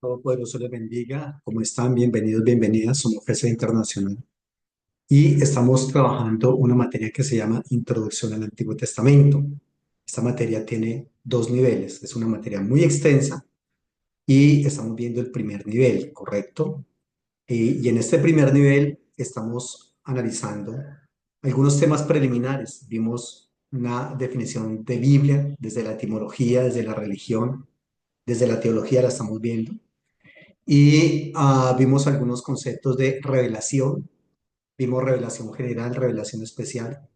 Todopoderoso les bendiga. ¿Cómo están? Bienvenidos, bienvenidas. Somos FESA Internacional y estamos trabajando una materia que se llama Introducción al Antiguo Testamento. Esta materia tiene dos niveles. Es una materia muy extensa y estamos viendo el primer nivel, ¿correcto? Y en este primer nivel estamos analizando algunos temas preliminares. Vimos una definición de Biblia desde la etimología, desde la religión, desde la teología la estamos viendo. Y vimos algunos conceptos de revelación, vimos revelación general, revelación especial,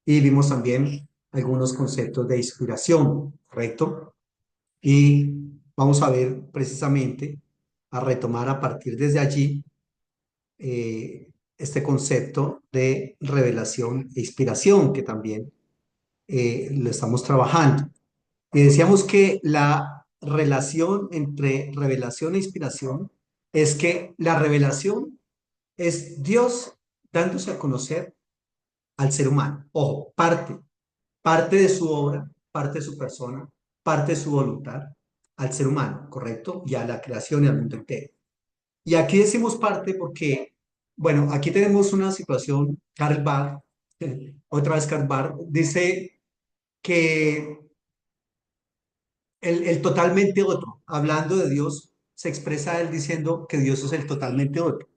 y vimos también algunos conceptos de inspiración, ¿correcto? Y vamos a ver precisamente, a retomar a partir desde allí este concepto de revelación e inspiración, que también lo estamos trabajando. Y decíamos que la relación entre revelación e inspiración es que la revelación es Dios dándose a conocer al ser humano. Ojo, parte de su obra, parte de su persona, parte de su voluntad al ser humano, ¿correcto? Y a la creación y al mundo entero. Y aquí decimos parte porque, bueno, aquí tenemos una situación, Karl Barth, otra vez Karl Barth, dice que el totalmente otro, hablando de Dios, se expresa él diciendo que Dios es el totalmente otro.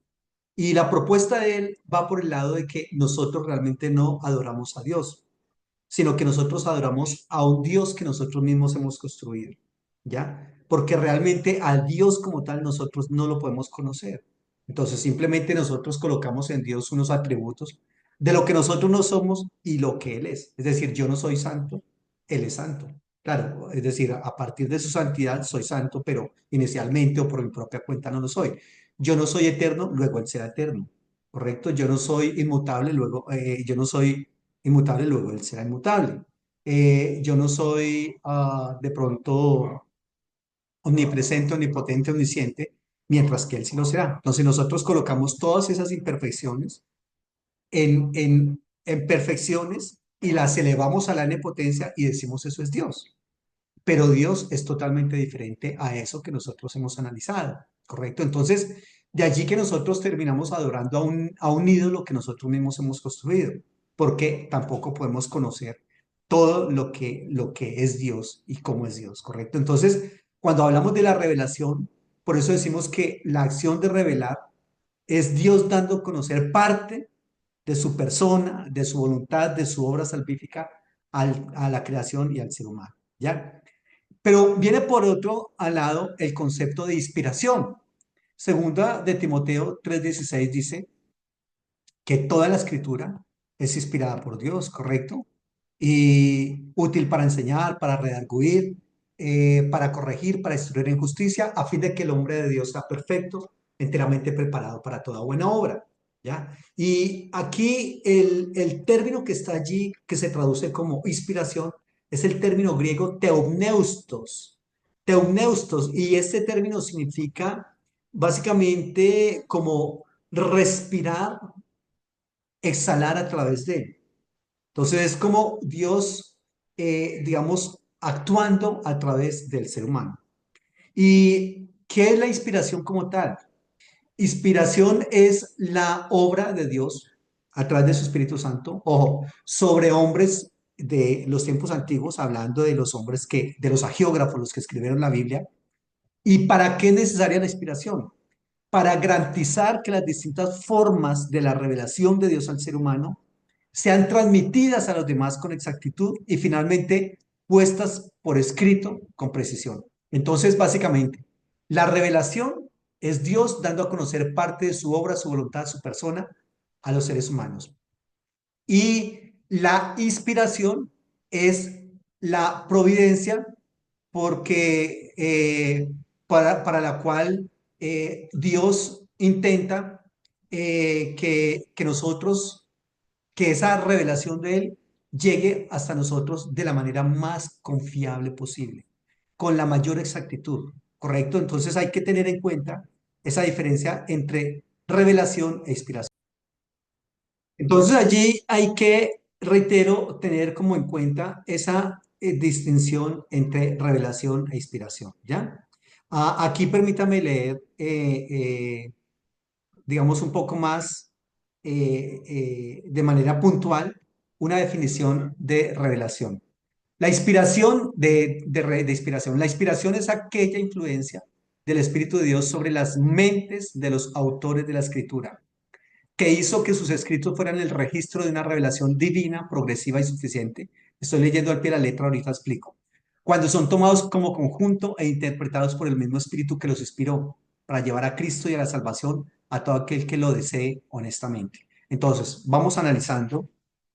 Y la propuesta de él va por el lado de que nosotros realmente no adoramos a Dios, sino que nosotros adoramos a un Dios que nosotros mismos hemos construido, ¿ya? Porque realmente a Dios como tal nosotros no lo podemos conocer. Entonces simplemente nosotros colocamos en Dios unos atributos de lo que nosotros no somos y lo que Él es. Es decir, yo no soy santo, Él es santo. Claro, es decir, a partir de su santidad soy santo, pero inicialmente o por mi propia cuenta no lo soy. Yo no soy eterno, luego Él será eterno, ¿correcto? Yo no soy inmutable, luego yo no soy inmutable, luego Él será inmutable. Yo no soy de pronto omnipresente, omnipotente, omnisciente, mientras que Él sí lo será. Entonces nosotros colocamos todas esas imperfecciones en perfecciones y las elevamos a la omnipotencia y decimos eso es Dios. Pero Dios es totalmente diferente a eso que nosotros hemos analizado, ¿correcto? Entonces, de allí que nosotros terminamos adorando a un ídolo que nosotros mismos hemos construido, porque tampoco podemos conocer todo lo que es Dios y cómo es Dios, ¿correcto? Entonces, cuando hablamos de la revelación, por eso decimos que la acción de revelar es Dios dando a conocer parte de su persona, de su voluntad, de su obra salvífica a la creación y al ser humano, ¿ya? Pero viene por otro al lado el concepto de inspiración. Segunda de Timoteo 3:16 dice que toda la escritura es inspirada por Dios, ¿correcto? Y útil para enseñar, para redarguir, para corregir, para instruir en justicia, a fin de que el hombre de Dios sea perfecto, enteramente preparado para toda buena obra. ¿Ya? Y aquí el término que está allí, que se traduce como inspiración, es el término griego teumneustos. Teumneustos, y este término significa básicamente como respirar, exhalar a través de él. Entonces es como Dios, digamos, actuando a través del ser humano. ¿Y qué es la inspiración como tal? Inspiración es la obra de Dios a través de su Espíritu Santo, ojo, sobre hombres de los tiempos antiguos, hablando de los hombres que, de los agiógrafos, los que escribieron la Biblia. ¿Y para qué es necesaria la inspiración? Para garantizar que las distintas formas de la revelación de Dios al ser humano sean transmitidas a los demás con exactitud y finalmente puestas por escrito con precisión. Entonces, básicamente, la revelación es Dios dando a conocer parte de su obra, su voluntad, su persona a los seres humanos. Y la inspiración es la providencia porque para la cual Dios intenta que nosotros, que esa revelación de Él llegue hasta nosotros de la manera más confiable posible, con la mayor exactitud, ¿correcto? Entonces hay que tener en cuenta esa diferencia entre revelación e inspiración. Entonces allí hay que, reitero, tener como en cuenta esa distinción entre revelación e inspiración, ¿ya? Aquí permítame leer, digamos, un poco más de manera puntual una definición de revelación. La inspiración de inspiración. La inspiración es aquella influencia del Espíritu de Dios sobre las mentes de los autores de la Escritura, que hizo que sus escritos fueran el registro de una revelación divina, progresiva y suficiente. Estoy leyendo al pie de la letra, ahorita explico. Cuando son tomados como conjunto e interpretados por el mismo Espíritu que los inspiró para llevar a Cristo y a la salvación a todo aquel que lo desee honestamente. Entonces, vamos analizando.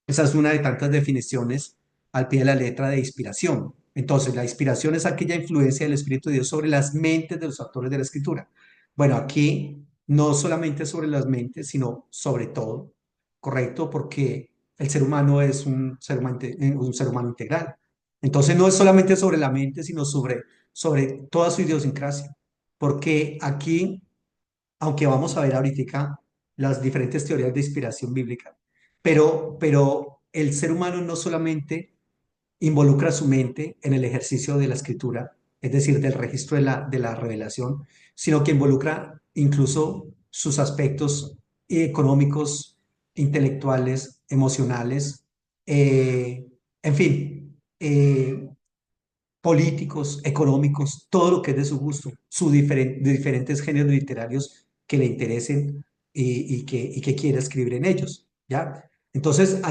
Esa es una de tantas definiciones al pie de la letra de inspiración. Entonces, la inspiración es aquella influencia del Espíritu de Dios sobre las mentes de los autores de la Escritura. Bueno, aquí no solamente sobre las mentes, sino sobre todo, ¿correcto? Porque el ser humano es un ser humano integral. Entonces no es solamente sobre la mente, sino sobre toda su idiosincrasia. Porque aquí, aunque vamos a ver ahorita las diferentes teorías de inspiración bíblica, pero el ser humano no solamente involucra su mente en el ejercicio de la escritura, es decir, del registro de la revelación, sino que involucra incluso sus aspectos económicos, intelectuales, emocionales, eh, en fin, políticos, económicos, todo lo que es de su gusto, de diferentes géneros literarios que le interesen y que quiera escribir en ellos, ¿ya? Entonces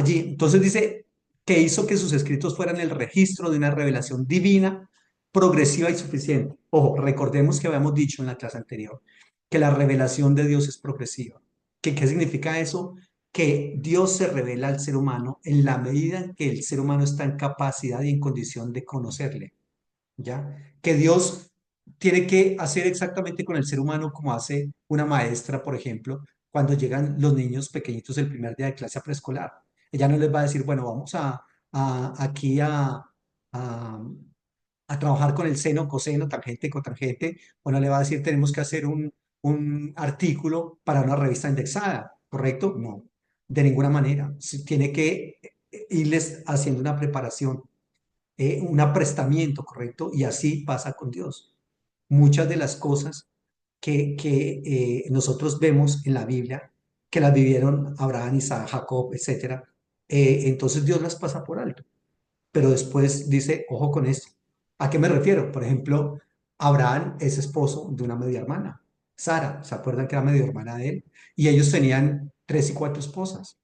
dice que hizo que sus escritos fueran el registro de una revelación divina, progresiva y suficiente. Ojo, recordemos que habíamos dicho en la clase anterior que la revelación de Dios es progresiva. ¿Qué significa eso? Que Dios se revela al ser humano en la medida en que el ser humano está en capacidad y en condición de conocerle. ¿Ya? Que Dios tiene que hacer exactamente con el ser humano como hace una maestra, por ejemplo, cuando llegan los niños pequeñitos el primer día de clase a preescolar. Ella no les va a decir, bueno, vamos aquí a, a trabajar con el seno, coseno, tangente, cotangente, o no le va a decir, tenemos que hacer un artículo para una revista indexada, ¿correcto? No, de ninguna manera. Tiene que irles haciendo una preparación, un aprestamiento, ¿correcto? Y así pasa con Dios. Muchas de las cosas que nosotros vemos en la Biblia, que las vivieron Abraham, Isaac, Jacob, etcétera, entonces Dios las pasa por alto. Pero después dice, ojo con esto. ¿A qué me refiero? Por ejemplo, Abraham es esposo de una media hermana, Sara, ¿se acuerdan que era medio hermana de él? Y ellos tenían 3 y 4 esposas,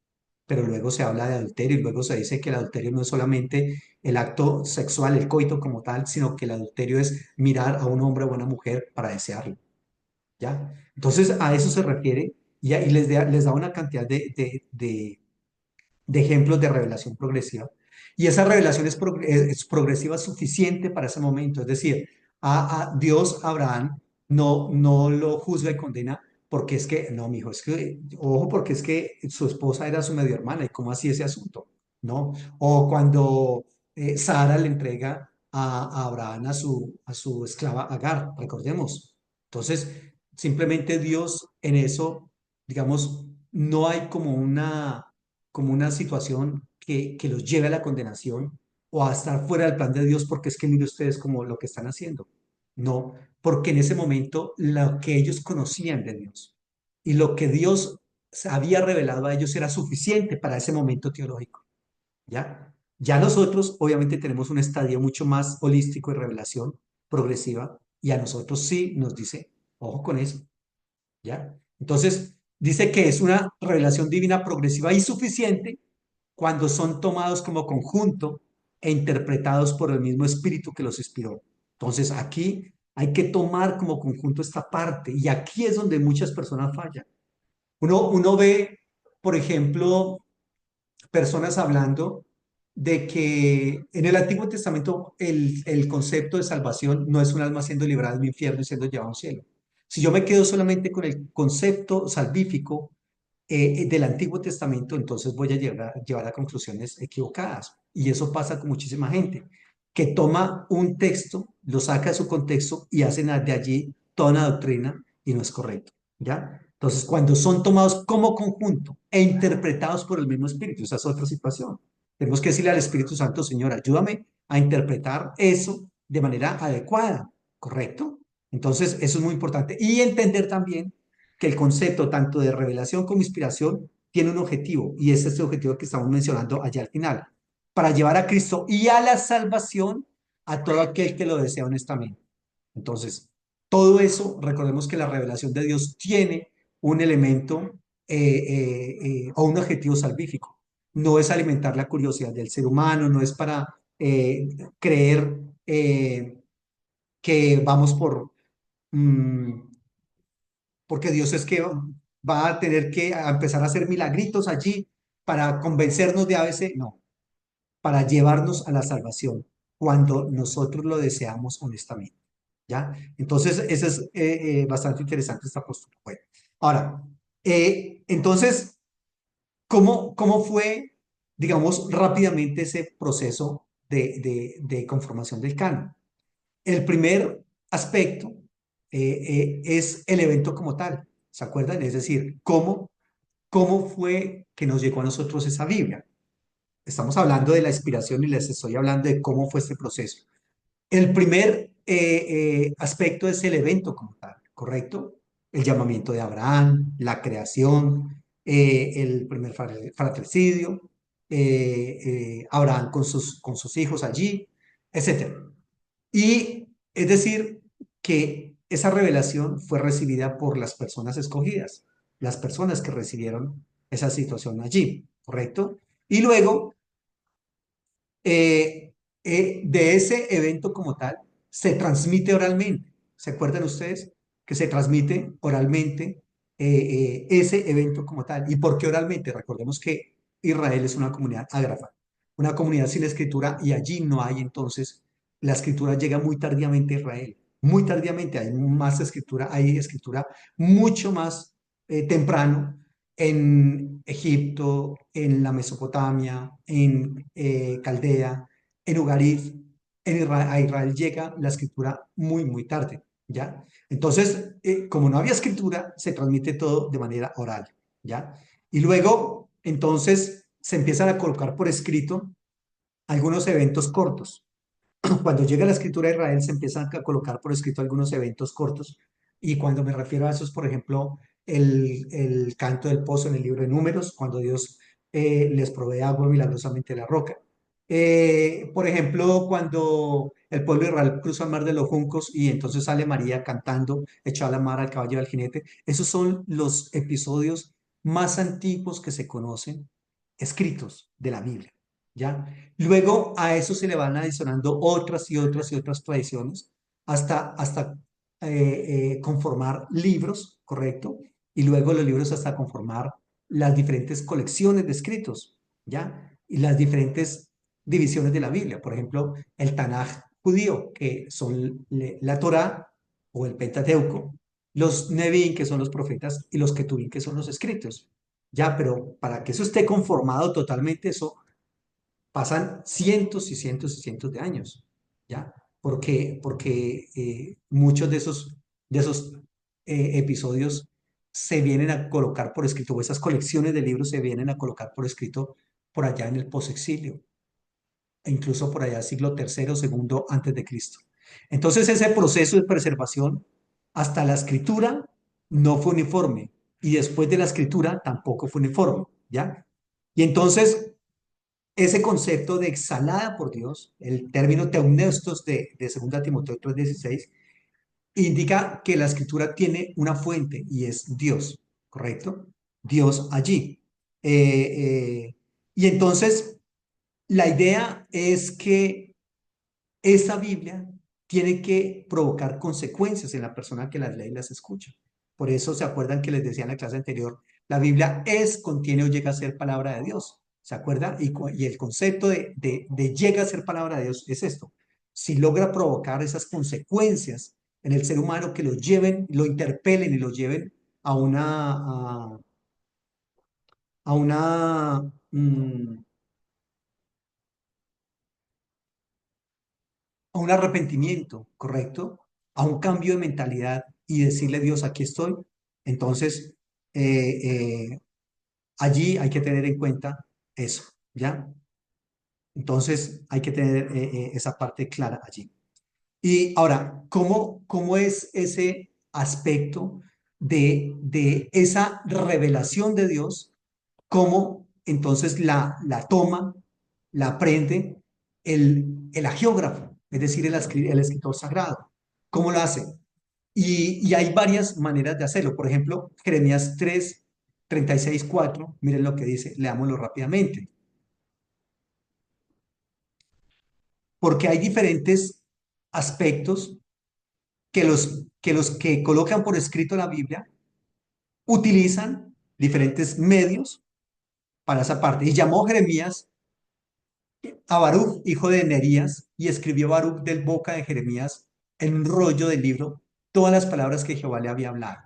pero luego se habla de adulterio y luego se dice que el adulterio no es solamente el acto sexual, el coito como tal, sino que el adulterio es mirar a un hombre o a una mujer para desearlo, ¿ya? Entonces a eso se refiere y les da una cantidad de ejemplos de revelación progresiva. Y esa revelación es progresiva suficiente para ese momento. Es decir, a Dios, Abraham, no lo juzga y condena porque es que, no, mijo, es que, ojo, porque es que su esposa era su medio hermana, ¿y cómo así ese asunto? ¿No? O cuando Sara le entrega a Abraham a su esclava Agar, recordemos. Entonces, simplemente Dios en eso, digamos, no hay como una situación que los lleve a la condenación o a estar fuera del plan de Dios porque es que mire ustedes como lo que están haciendo. No, porque en ese momento lo que ellos conocían de Dios y lo que Dios había revelado a ellos era suficiente para ese momento teológico, ¿ya? Ya nosotros obviamente tenemos un estadio mucho más holístico de revelación progresiva y a nosotros sí nos dice, ojo con eso, ¿ya? Entonces, dice que es una revelación divina progresiva y suficiente cuando son tomados como conjunto e interpretados por el mismo espíritu que los inspiró. Entonces, aquí hay que tomar como conjunto esta parte y aquí es donde muchas personas fallan. Uno ve, por ejemplo, personas hablando de que en el Antiguo Testamento el concepto de salvación no es un alma siendo librada del infierno y siendo llevada a un cielo. Si yo me quedo solamente con el concepto salvífico del Antiguo Testamento, entonces voy a llevar a conclusiones equivocadas. Y eso pasa con muchísima gente, que toma un texto, lo saca de su contexto y hacen de allí toda una doctrina y no es correcto, ¿ya? Entonces, cuando son tomados como conjunto e interpretados por el mismo Espíritu, esa es otra situación. Tenemos que decirle al Espíritu Santo, Señor, ayúdame a interpretar eso de manera adecuada, ¿correcto? Entonces, eso es muy importante. Y entender también que el concepto tanto de revelación como inspiración tiene un objetivo, y es este objetivo que estamos mencionando allá al final, para llevar a Cristo y a la salvación a todo aquel que lo desea honestamente. Entonces, todo eso, recordemos que la revelación de Dios tiene un elemento o un objetivo salvífico. No es alimentar la curiosidad del ser humano, no es para creer que vamos mm, porque Dios es que va a tener que empezar a hacer milagritos allí para convencernos de ABC, no, para llevarnos a la salvación cuando nosotros lo deseamos honestamente. ¿Ya? Entonces, eso es bastante interesante esta postura. Bueno, ahora, entonces, ¿cómo fue, digamos, rápidamente ese proceso de conformación del canon? El primer aspecto es el evento como tal, ¿se acuerdan? Es decir, cómo fue que nos llegó a nosotros esa Biblia. Estamos hablando de la inspiración y les estoy hablando de cómo fue este proceso. El primer aspecto es el evento como tal, ¿correcto? El llamamiento de Abraham, la creación, el primer fratricidio, Abraham con sus hijos allí, etcétera. Y es decir, que esa revelación fue recibida por las personas escogidas, las personas que recibieron esa situación allí, ¿correcto? Y luego de ese evento como tal se transmite oralmente. ¿Se acuerdan ustedes que se transmite oralmente ese evento como tal? ¿Y por qué oralmente? Recordemos que Israel es una comunidad ágrafa, una comunidad sin escritura y allí no hay entonces, la escritura llega muy tardíamente a Israel, muy tardíamente, hay más escritura, hay escritura mucho más temprano en Egipto, en la Mesopotamia, en Caldea, en Ugarit, a Israel llega la escritura muy, muy tarde, ¿ya? Entonces, como no había escritura, se transmite todo de manera oral, ¿ya? Y luego, entonces, se empiezan a colocar por escrito algunos eventos cortos. Cuando llega la escritura de Israel, se empiezan a colocar por escrito algunos eventos cortos. Y cuando me refiero a eso es, por ejemplo, el canto del pozo en el libro de Números, cuando Dios les provee agua milagrosamente de la roca. Por ejemplo, cuando el pueblo de Israel cruza el mar de los juncos y entonces sale María cantando, echó a la mar al caballo del jinete. Esos son los episodios más antiguos que se conocen escritos de la Biblia. ¿Ya? Luego a eso se le van adicionando otras y otras y otras tradiciones hasta conformar libros, ¿correcto? Y luego los libros hasta conformar las diferentes colecciones de escritos, ¿ya? Y las diferentes divisiones de la Biblia. Por ejemplo, el Tanaj judío, que son la Torá o el Pentateuco, los Nevi'im, que son los profetas, y los Ketuvim, que son los escritos. Ya, pero para que eso esté conformado totalmente, eso pasan cientos y cientos y cientos de años, ¿ya? Porque muchos de esos episodios se vienen a colocar por escrito, o esas colecciones de libros se vienen a colocar por escrito por allá en el posexilio, e incluso por allá siglo tercero, segundo antes de Cristo. Entonces ese proceso de preservación hasta la escritura no fue uniforme y después de la escritura tampoco fue uniforme, ¿ya? Y entonces ese concepto de exhalada por Dios, el término teumnestos de 2 Timoteo 3:16, indica que la escritura tiene una fuente y es Dios, ¿correcto? Dios allí. Y entonces, la idea es que esa Biblia tiene que provocar consecuencias en la persona que las lee y las escucha. Por eso se acuerdan que les decía en la clase anterior, la Biblia contiene o llega a ser palabra de Dios. ¿Se acuerdan? Y el concepto de llega a ser palabra de Dios es esto. Si logra provocar esas consecuencias en el ser humano que lo lleven, lo interpelen y lo lleven a una a un arrepentimiento, ¿correcto? A un cambio de mentalidad y decirle, Dios, aquí estoy. Entonces, allí hay que tener en cuenta eso, ¿ya? Entonces, hay que tener esa parte clara allí. Y ahora, ¿cómo es ese aspecto de esa revelación de Dios? ¿Cómo entonces la toma, la aprende el agiógrafo, es decir, el escritor sagrado? ¿Cómo lo hace? Y hay varias maneras de hacerlo. Por ejemplo, Jeremías 3, 36, 4, miren lo que dice, leámoslo rápidamente. Porque hay diferentes aspectos que colocan por escrito la Biblia utilizan diferentes medios para esa parte. Y llamó Jeremías a Baruch, hijo de Nerías, y escribió Baruch del boca de Jeremías en un rollo del libro todas las palabras que Jehová le había hablado.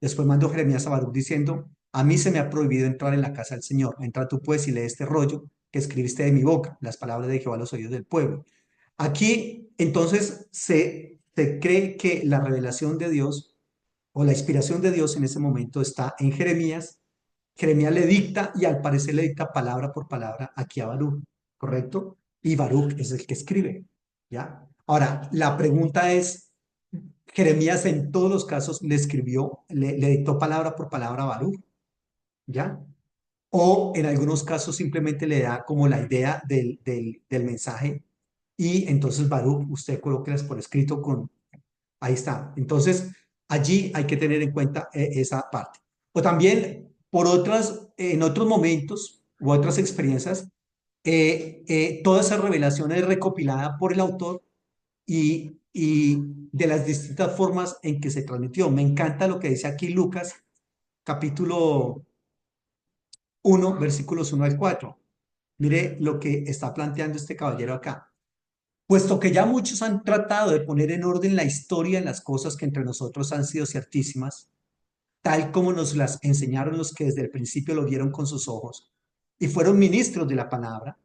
Después mandó Jeremías a Baruch diciendo, a mí se me ha prohibido entrar en la casa del Señor. Entra tú pues y lee este rollo que escribiste de mi boca, las palabras de Jehová a los oídos del pueblo. Aquí entonces se cree que la revelación de Dios o la inspiración de Dios en ese momento está en Jeremías. Jeremías le dicta y al parecer le dicta palabra por palabra aquí a Baruch, ¿correcto? Y Baruch es el que escribe, ¿ya? Ahora, la pregunta es, Jeremías en todos los casos le escribió, le dictó palabra por palabra a Baruch, ¿ya? O en algunos casos simplemente le da como la idea del mensaje y entonces Baruch, usted colóquelas por escrito con, ahí está. Entonces, allí hay que tener en cuenta esa parte. O también, en otros momentos u otras experiencias, toda esa revelación es recopilada por el autor y de las distintas formas en que se transmitió. Me encanta lo que dice aquí Lucas, capítulo 1, versículos 1 al 4. Mire lo que está planteando este caballero acá. Puesto que ya muchos han tratado de poner en orden la historia de las cosas que entre nosotros han sido ciertísimas, tal como nos las enseñaron los que desde el principio lo vieron con sus ojos y fueron ministros de la palabra,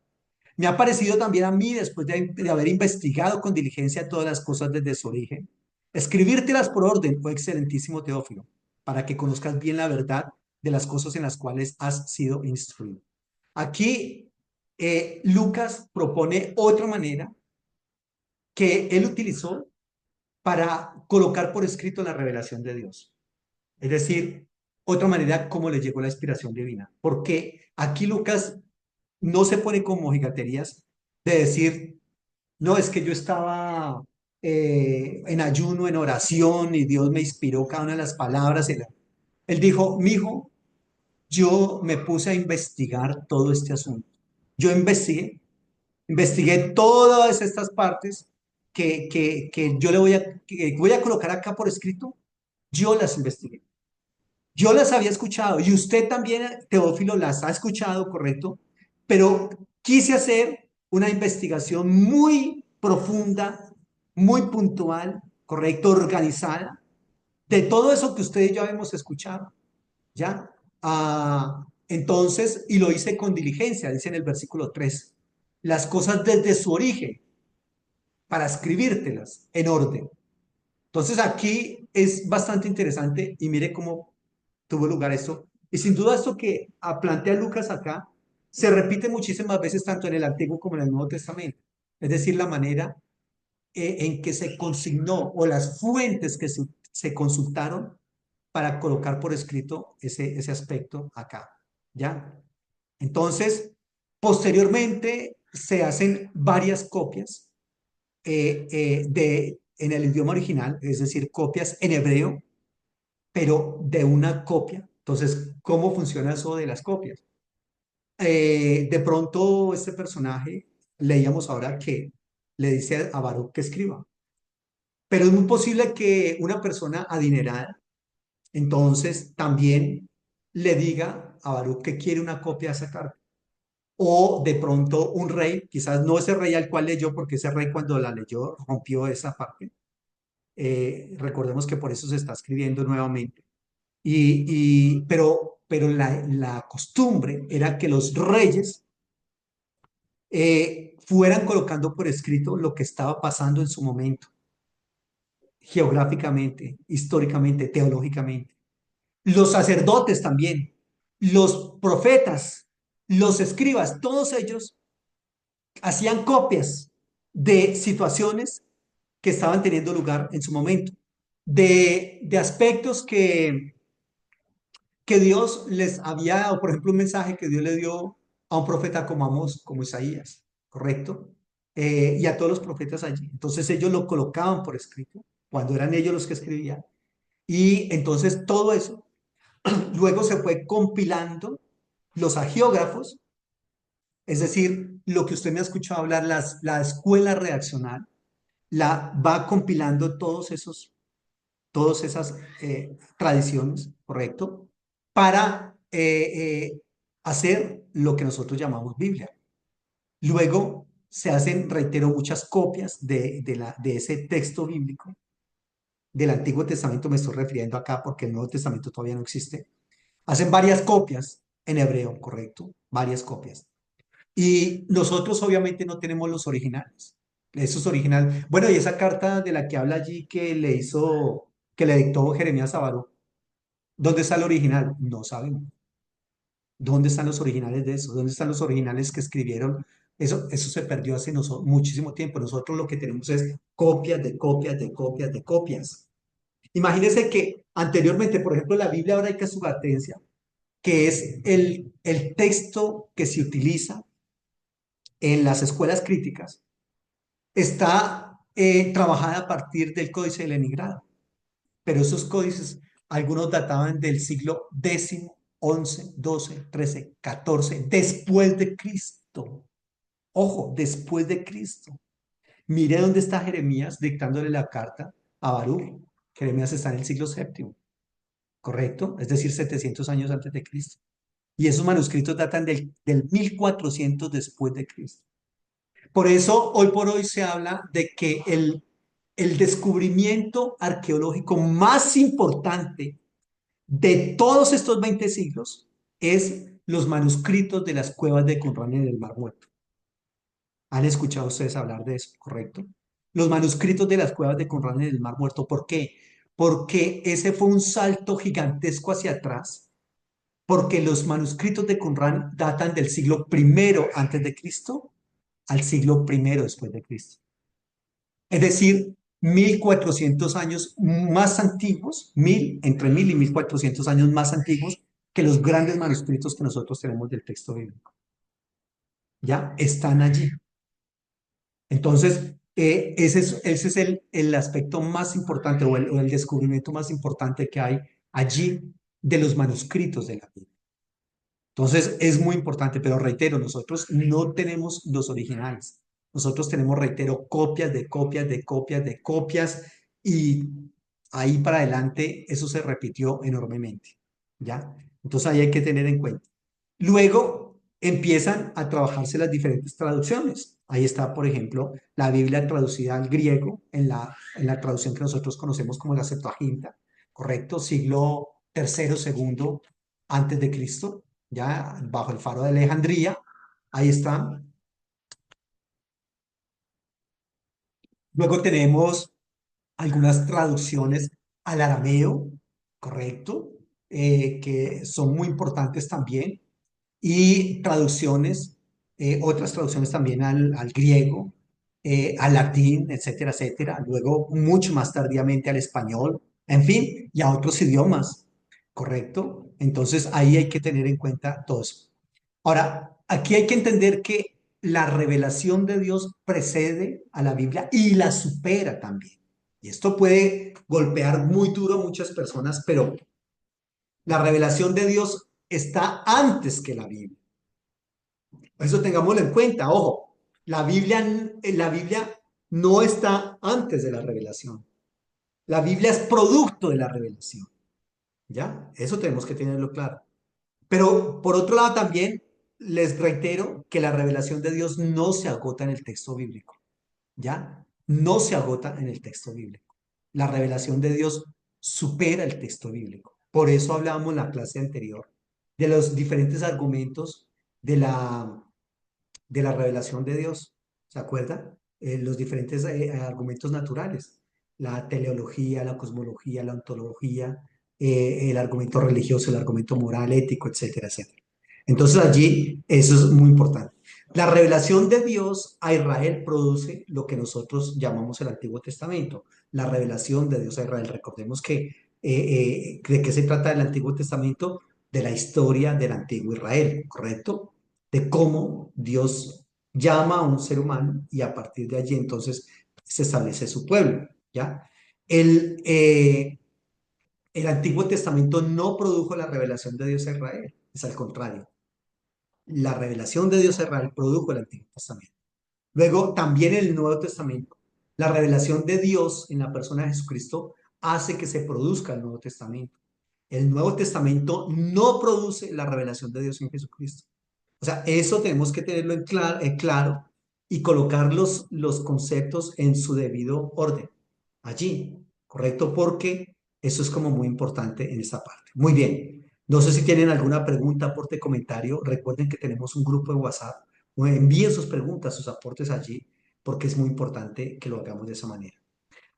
me ha parecido también a mí, después de haber investigado con diligencia todas las cosas desde su origen, escribírtelas por orden, oh excelentísimo Teófilo, para que conozcas bien la verdad de las cosas en las cuales has sido instruido. Aquí Lucas propone otra manera que él utilizó para colocar por escrito la revelación de Dios. Es decir, otra manera como le llegó la inspiración divina. Porque aquí Lucas no se pone como mojigaterías de decir, no, es que yo estaba en ayuno, en oración y Dios me inspiró cada una de las palabras. Él dijo, mi hijo, yo me puse a investigar todo este asunto. Yo investigué todas estas partes que yo que voy a colocar acá por escrito. Yo las investigué. Yo las había escuchado y usted también, Teófilo, las ha escuchado, ¿correcto? Pero quise hacer una investigación muy profunda, muy puntual, ¿correcto? Organizada, de todo eso que usted y yo habíamos escuchado, ¿ya? Entonces, y lo hice con diligencia, dice en el versículo 3, las cosas desde su origen, para escribírtelas en orden. Entonces aquí es bastante interesante y mire cómo tuvo lugar esto. Y sin duda esto que plantea Lucas acá se repite muchísimas veces tanto en el Antiguo como en el Nuevo Testamento. Es decir, la manera en que se consignó o las fuentes que se consultaron para colocar por escrito ese aspecto acá. ¿Ya? Entonces, posteriormente se hacen varias copias en el idioma original, es decir, copias en hebreo, pero de una copia. Entonces, ¿cómo funciona eso de las copias? De pronto, este personaje, leíamos ahora que le dice a Baruch que escriba, pero es muy posible que una persona adinerada, entonces, también le diga a Baruch que quiere una copia de esa carta. O de pronto un rey, quizás no ese rey al cual leyó, porque ese rey cuando la leyó rompió esa parte. Recordemos que por eso se está escribiendo nuevamente. Pero la costumbre era que los reyes fueran colocando por escrito lo que estaba pasando en su momento, geográficamente, históricamente, teológicamente. Los sacerdotes también, los profetas, los escribas, todos ellos hacían copias de situaciones que estaban teniendo lugar en su momento, de aspectos que Dios les había dado, por ejemplo, un mensaje que Dios le dio a un profeta como Amós, como Isaías, ¿correcto? Y a todos los profetas allí. Entonces ellos lo colocaban por escrito, cuando eran ellos los que escribían. Y entonces todo eso luego se fue compilando los agiógrafos, es decir, lo que usted me ha escuchado hablar, la escuela redaccional, la va compilando todas esas tradiciones, ¿correcto? Para hacer lo que nosotros llamamos Biblia. Luego se hacen, reitero, muchas copias de ese texto bíblico. Del Antiguo Testamento me estoy refiriendo acá porque el Nuevo Testamento todavía no existe. Hacen varias copias en hebreo, ¿correcto? Varias copias. Y nosotros obviamente no tenemos los originales. Esos originales. Bueno, y esa carta de la que habla allí que le dictó Jeremías a Baruch, ¿dónde está el original? No sabemos. ¿Dónde están los originales de eso? ¿Dónde están los originales que escribieron? Eso se perdió hace muchísimo tiempo. Nosotros lo que tenemos es copias de copias de copias de copias. Imagínense que anteriormente, por ejemplo, la Biblia hebraica Sugatensia, que es el texto que se utiliza en las escuelas críticas, está trabajada a partir del Códice de Leningrado. Pero esos códices, algunos databan del siglo X, XI, XII, XIII, XIV, después de Cristo. Ojo, después de Cristo. Mire dónde está Jeremías dictándole la carta a Baruch. Jeremías está en el siglo VII, ¿correcto? Es decir, 700 años antes de Cristo. Y esos manuscritos datan del 1400 después de Cristo. Por eso, hoy por hoy se habla de que el descubrimiento arqueológico más importante de todos estos 20 siglos es los manuscritos de las cuevas de Qumran en el Mar Muerto. ¿Han escuchado ustedes hablar de eso, correcto? Los manuscritos de las cuevas de Qumran en el Mar Muerto. ¿Por qué? Porque ese fue un salto gigantesco hacia atrás, porque los manuscritos de Qumran datan del siglo primero antes de Cristo al siglo primero después de Cristo. Es decir, 1400 años más antiguos, entre 1000 y 1400 años más antiguos que los grandes manuscritos que nosotros tenemos del texto bíblico. Ya están allí. Entonces, ese es el aspecto más importante o el descubrimiento más importante que hay allí de los manuscritos de la Biblia. Entonces, es muy importante, pero reitero, nosotros no tenemos los originales. Nosotros tenemos, reitero, copias de copias de copias de copias y ahí para adelante eso se repitió enormemente, ¿ya? Entonces ahí hay que tener en cuenta. Luego empiezan a trabajarse las diferentes traducciones. Ahí está, por ejemplo, la Biblia traducida al griego en la traducción que nosotros conocemos como la Septuaginta, ¿correcto? Siglo tercero, segundo antes de Cristo, ya bajo el faro de Alejandría. Ahí está. Luego tenemos algunas traducciones al arameo, ¿correcto? Que son muy importantes también. Y traducciones, otras traducciones también al griego, al latín, etcétera, etcétera. Luego, mucho más tardíamente al español, en fin, y a otros idiomas, ¿correcto? Entonces, ahí hay que tener en cuenta todo eso. Ahora, aquí hay que entender que la revelación de Dios precede a la Biblia y la supera también. Y esto puede golpear muy duro a muchas personas, pero la revelación de Dios está antes que la Biblia. Eso tengámoslo en cuenta, ojo, la Biblia no está antes de la revelación. La Biblia es producto de la revelación, ¿ya? Eso tenemos que tenerlo claro. Pero por otro lado también les reitero que la revelación de Dios no se agota en el texto bíblico, ¿ya? No se agota en el texto bíblico. La revelación de Dios supera el texto bíblico. Por eso hablábamos en la clase anterior de los diferentes argumentos de la revelación de Dios. ¿Se acuerdan? Los diferentes argumentos naturales. La teleología, la cosmología, la ontología, el argumento religioso, el argumento moral, ético, etcétera, etcétera. Entonces allí eso es muy importante. La revelación de Dios a Israel produce lo que nosotros llamamos el Antiguo Testamento. La revelación de Dios a Israel. Recordemos que ¿de qué se trata el Antiguo Testamento? De la historia del antiguo Israel, ¿correcto? De cómo Dios llama a un ser humano y a partir de allí entonces se establece su pueblo, ¿ya? El, eh, el Antiguo Testamento no produjo la revelación de Dios a Israel, es al contrario. La revelación de Dios a Israel produjo el Antiguo Testamento. Luego, también en el Nuevo Testamento, la revelación de Dios en la persona de Jesucristo hace que se produzca el Nuevo Testamento. El Nuevo Testamento no produce la revelación de Dios en Jesucristo. O sea, eso tenemos que tenerlo en claro y colocar los conceptos en su debido orden. Allí, ¿correcto? Porque eso es como muy importante en esta parte. Muy bien. No sé si tienen alguna pregunta, aporte, comentario. Recuerden que tenemos un grupo de WhatsApp. Envíen sus preguntas, sus aportes allí, porque es muy importante que lo hagamos de esa manera.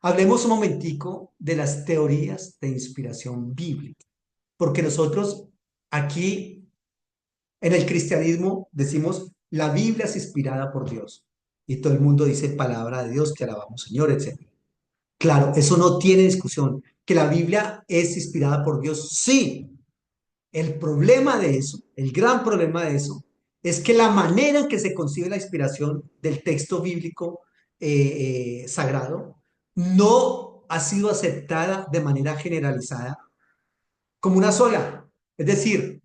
Hablemos un momentico de las teorías de inspiración bíblica, porque nosotros aquí en el cristianismo decimos la Biblia es inspirada por Dios y todo el mundo dice palabra de Dios, te alabamos Señor, etc. Claro, eso no tiene discusión. Que la Biblia es inspirada por Dios, sí. El problema de eso, el gran problema de eso, es que la manera en que se concibe la inspiración del texto bíblico sagrado no ha sido aceptada de manera generalizada como una sola. Es decir,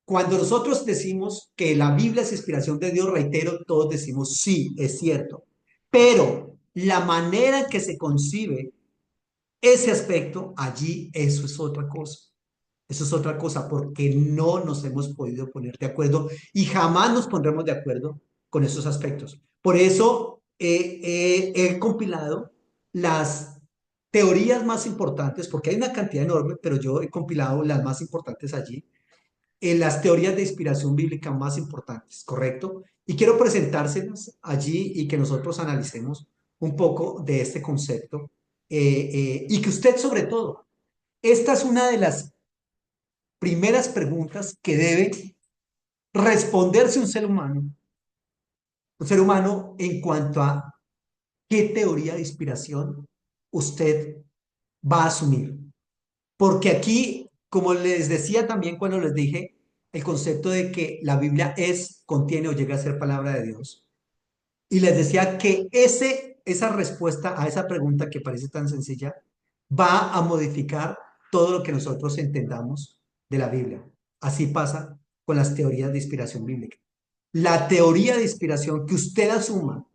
cuando nosotros decimos que la Biblia es inspiración de Dios, reitero, todos decimos sí, es cierto. Pero la manera en que se concibe ese aspecto, allí eso es otra cosa. Eso es otra cosa porque no nos hemos podido poner de acuerdo y jamás nos pondremos de acuerdo con esos aspectos. Por eso he compilado las teorías más importantes, porque hay una cantidad enorme, pero yo he compilado las más importantes allí, en las teorías de inspiración bíblica más importantes, ¿correcto? Y quiero presentárselas allí y que nosotros analicemos un poco de este concepto y que usted sobre todo, esta es una de las primeras preguntas que debe responderse un ser humano en cuanto a qué teoría de inspiración usted va a asumir. Porque aquí, como les decía también cuando les dije, el concepto de que la Biblia es, contiene o llega a ser palabra de Dios. Y les decía que esa respuesta a esa pregunta que parece tan sencilla va a modificar todo lo que nosotros entendamos de la Biblia. Así pasa con las teorías de inspiración bíblica. La teoría de inspiración que usted asuma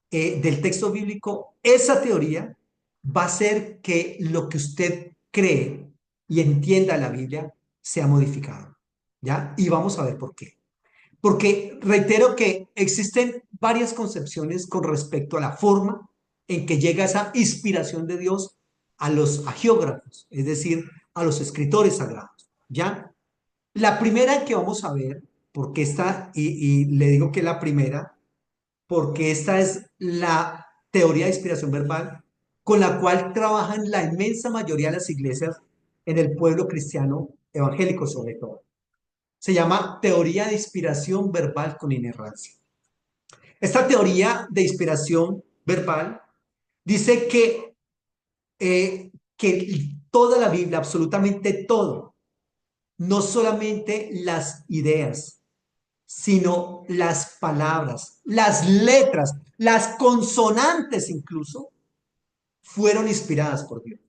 del texto bíblico, esa teoría va a hacer que lo que usted cree y entienda la Biblia sea modificado. ¿Ya? Y vamos a ver por qué. Porque reitero que existen varias concepciones con respecto a la forma en que llega esa inspiración de Dios a los agiógrafos, es decir, a los escritores sagrados. ¿Ya? La primera que vamos a ver, porque esta, y le digo que es la primera, porque esta es la teoría de inspiración verbal con la cual trabajan la inmensa mayoría de las iglesias en el pueblo cristiano evangélico sobre todo. Se llama teoría de inspiración verbal con inerrancia. Esta teoría de inspiración verbal dice que toda la Biblia, absolutamente todo, no solamente las ideas, sino las palabras, las letras, las consonantes incluso, fueron inspiradas por Dios.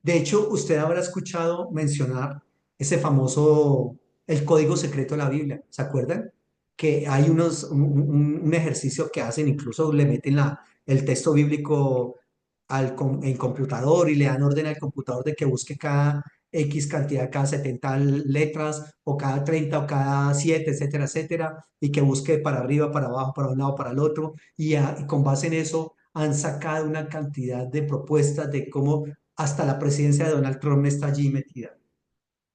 De hecho, usted habrá escuchado mencionar ese famoso, el código secreto de la Biblia, ¿se acuerdan? Que hay un ejercicio que hacen, incluso le meten el texto bíblico el computador y le dan orden al computador de que busque cada X cantidad, cada 70 letras, o cada 30 o cada 7, etcétera, etcétera, y que busque para arriba, para abajo, para un lado, para el otro, y con base en eso han sacado una cantidad de propuestas de cómo hasta la presidencia de Donald Trump está allí metida.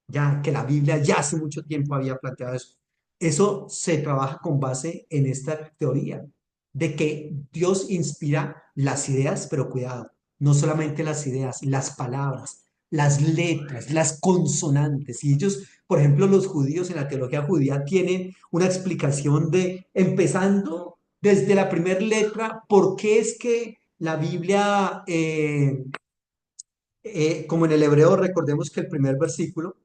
Ya que la Biblia ya hace mucho tiempo había planteado eso. Eso se trabaja con base en esta teoría de que Dios inspira las ideas, pero cuidado, no solamente las ideas, las palabras, las letras, las consonantes. Y ellos, por ejemplo, los judíos en la teología judía tienen una explicación de, empezando desde la primera letra, por qué es que la Biblia, como en el hebreo, recordemos que el primer versículo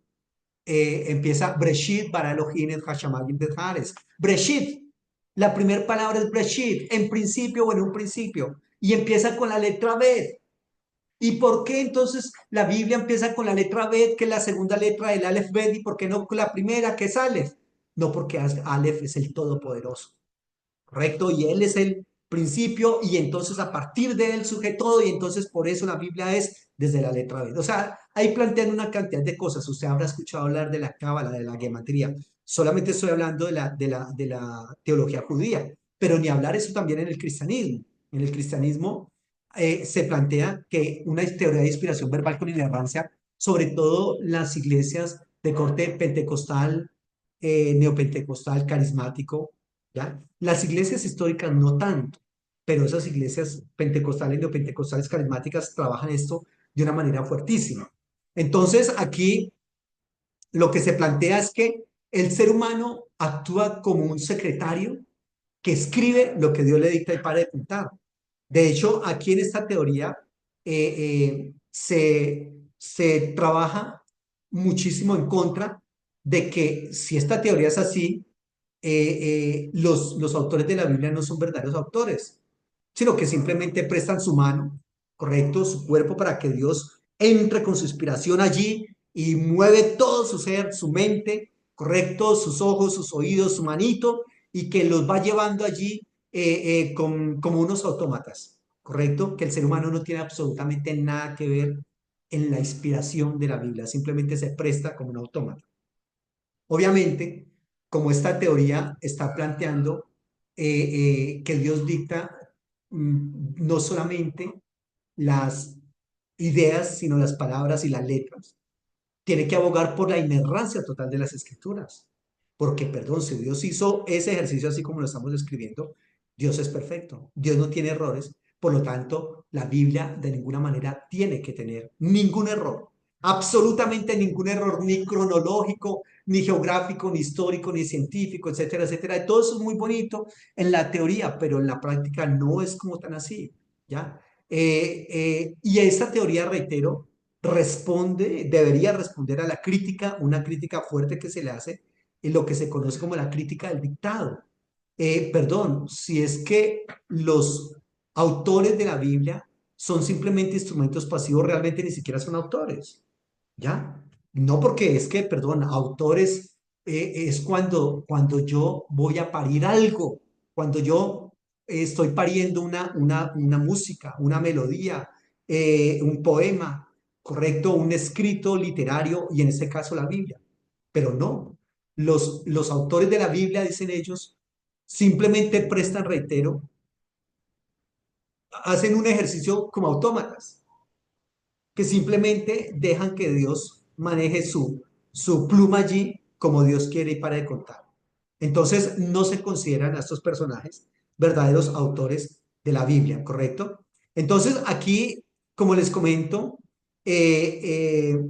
empieza Breshit bara Elohim et hashamayim betzares. Breshit, la primera palabra es Breshit, en principio o en un principio, y empieza con la letra Bet. ¿Y por qué entonces la Biblia empieza con la letra Bet, que es la segunda letra del Aleph Bet, y por qué no con la primera, que es Aleph? No, porque Aleph es el Todopoderoso. ¿Correcto? Y Él es el principio y entonces a partir de Él surge todo y entonces por eso la Biblia es desde la letra B. O sea, ahí plantean una cantidad de cosas. Usted habrá escuchado hablar de la cábala, de la gematría. Solamente estoy hablando de la teología judía, pero ni hablar eso también en el cristianismo. En el cristianismo se plantea que una teoría de inspiración verbal con inerrancia, sobre todo las iglesias de corte pentecostal, neopentecostal, carismático, ¿ya? Las iglesias históricas no tanto, pero esas iglesias pentecostales, neopentecostales, carismáticas trabajan esto de una manera fuertísima. Entonces, aquí lo que se plantea es que el ser humano actúa como un secretario que escribe lo que Dios le dicta y para de contar. De hecho, aquí en esta teoría se trabaja muchísimo en contra de que si esta teoría es así, los autores de la Biblia no son verdaderos autores, sino que simplemente prestan su mano, correcto, su cuerpo para que Dios entre con su inspiración allí y mueve todo su ser, su mente, correcto, sus ojos, sus oídos, su manito, y que los va llevando allí como unos autómatas, correcto, que el ser humano no tiene absolutamente nada que ver en la inspiración de la Biblia, simplemente se presta como un autómata. Obviamente, como esta teoría está planteando que Dios dicta no solamente las ideas, sino las palabras y las letras, tiene que abogar por la inerrancia total de las escrituras. Porque, perdón, si Dios hizo ese ejercicio así como lo estamos describiendo, Dios es perfecto, Dios no tiene errores, por lo tanto, la Biblia de ninguna manera tiene que tener ningún error, absolutamente ningún error, ni cronológico, ni geográfico, ni histórico, ni científico, etcétera, etcétera. Todo eso es muy bonito en la teoría, pero en la práctica no es como tan así, ¿ya? Y esta teoría, reitero, debería responder a la crítica, una crítica fuerte que se le hace en lo que se conoce como la crítica del dictado. Perdón, si es que los autores de la Biblia son simplemente instrumentos pasivos, realmente ni siquiera son autores, ¿ya? No porque es que, perdón, autores es cuando yo voy a parir algo, cuando yo estoy pariendo una música, una melodía, un poema, ¿correcto? Un escrito literario y en este caso la Biblia. Pero no, los autores de la Biblia, dicen ellos, simplemente prestan, reitero, hacen un ejercicio como autómatas que simplemente dejan que Dios maneje su pluma allí como Dios quiere y para de contar. Entonces no se consideran a estos personajes verdaderos autores de la Biblia, ¿correcto? Entonces aquí, como les comento, eh, eh,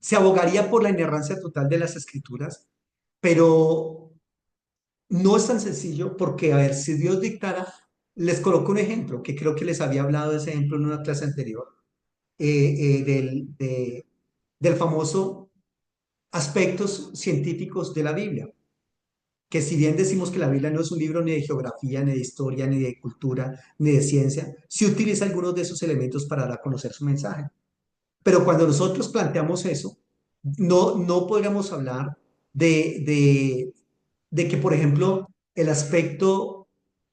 se abogaría por la inerrancia total de las escrituras, pero no es tan sencillo porque, a ver, si Dios dictara, les coloco un ejemplo, que creo que les había hablado de ese ejemplo en una clase anterior del famoso aspectos científicos de la Biblia, que si bien decimos que la Biblia no es un libro ni de geografía, ni de historia, ni de cultura, ni de ciencia, sí utiliza algunos de esos elementos para dar a conocer su mensaje. Pero cuando nosotros planteamos eso, no podríamos hablar de, de, de que, por ejemplo, el aspecto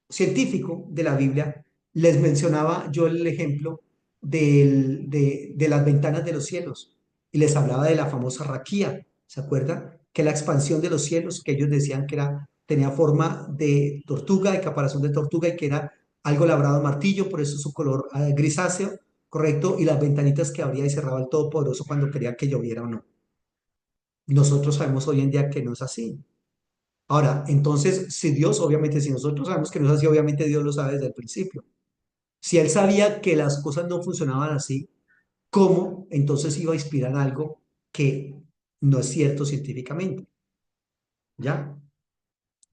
científico de la Biblia, les mencionaba yo el ejemplo de las ventanas de los cielos y les hablaba de la famosa raquía, ¿se acuerdan? Que la expansión de los cielos, que ellos decían que tenía forma de tortuga, de caparazón de tortuga y que era algo labrado a martillo, por eso su color grisáceo, ¿correcto? Y las ventanitas que abría y cerraba el Todopoderoso cuando quería que lloviera o no. Nosotros sabemos hoy en día que no es así. Ahora, entonces, si Dios, obviamente, si nosotros sabemos que no es así, obviamente Dios lo sabe desde el principio. Si Él sabía que las cosas no funcionaban así, ¿cómo entonces iba a inspirar algo que no es cierto científicamente? ¿Ya?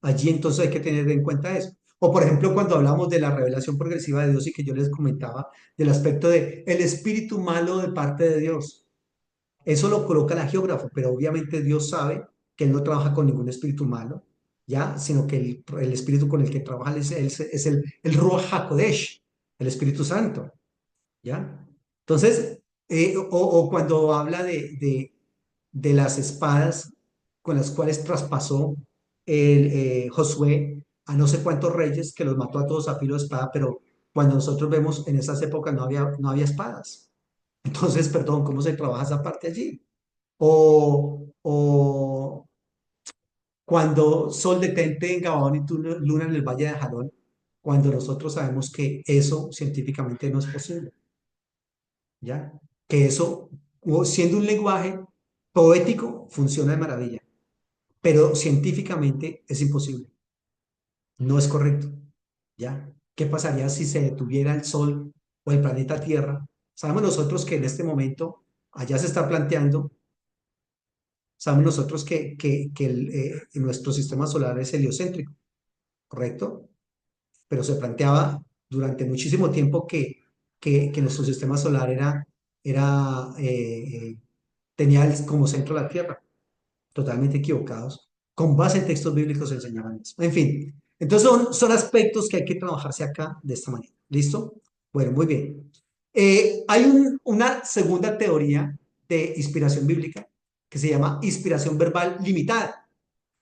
Allí entonces hay que tener en cuenta eso. O por ejemplo, cuando hablamos de la revelación progresiva de Dios y que yo les comentaba del aspecto de el espíritu malo de parte de Dios. Eso lo coloca la geógrafo, pero obviamente Dios sabe que Él no trabaja con ningún espíritu malo, ¿ya? Sino que el espíritu con el que trabaja es el Ruach HaKodesh, el Espíritu Santo, ¿ya? Entonces, o cuando habla de las espadas con las cuales traspasó Josué a no sé cuántos reyes, que los mató a todos a filo de espada, pero cuando nosotros vemos en esas épocas no había espadas. Entonces, perdón, ¿cómo se trabaja esa parte allí? O cuando sol detente en Gabón y luna en el Valle de Jalón, cuando nosotros sabemos que eso científicamente no es posible, ¿ya? Que eso, siendo un lenguaje poético, funciona de maravilla, pero científicamente es imposible, no es correcto, ¿ya? ¿Qué pasaría si se detuviera el Sol o el planeta Tierra? Sabemos nosotros que en este momento allá se está planteando. Sabemos nosotros que nuestro sistema solar es heliocéntrico, ¿correcto? Pero se planteaba durante muchísimo tiempo que nuestro sistema solar tenía como centro la Tierra. Totalmente equivocados. Con base en textos bíblicos enseñaban eso. En fin, entonces son aspectos que hay que trabajarse acá de esta manera. ¿Listo? Bueno, muy bien. Hay una segunda teoría de inspiración bíblica que se llama inspiración verbal limitada.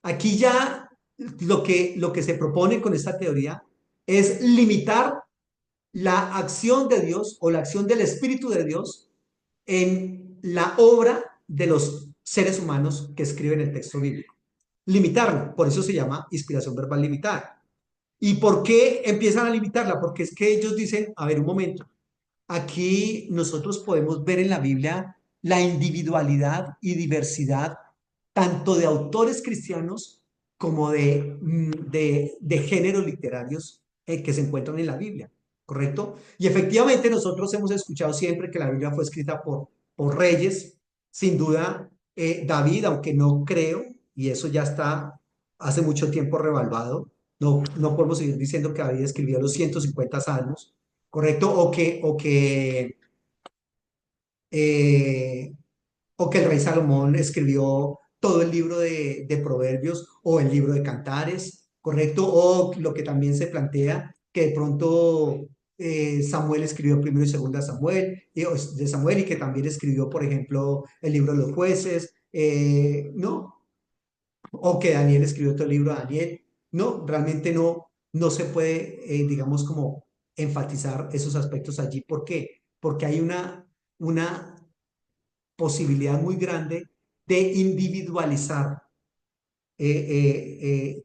Aquí ya lo que se propone con esta teoría es limitar la acción de Dios o la acción del Espíritu de Dios en la obra de los seres humanos que escriben el texto bíblico. Limitarla, por eso se llama inspiración verbal limitada. ¿Y por qué empiezan a limitarla? Porque es que ellos dicen, a ver, un momento, aquí nosotros podemos ver en la Biblia la individualidad y diversidad tanto de autores cristianos como de géneros literarios que se encuentran en la Biblia, ¿correcto? Y efectivamente nosotros hemos escuchado siempre que la Biblia fue escrita por reyes, sin duda David, aunque no creo, y eso ya está hace mucho tiempo revaluado, no podemos seguir diciendo que David escribió los 150 salmos, ¿correcto? Eh, o que el rey Salomón escribió todo el libro de Proverbios o el libro de Cantares, ¿correcto? O lo que también se plantea, que de pronto Samuel escribió primero y segunda Samuel, de Samuel y que también escribió, por ejemplo, el libro de los jueces, ¿no? O que Daniel escribió todo el libro de Daniel. No, realmente no se puede, digamos, como enfatizar esos aspectos allí. ¿Por qué? Porque hay una posibilidad muy grande de individualizar eh, eh,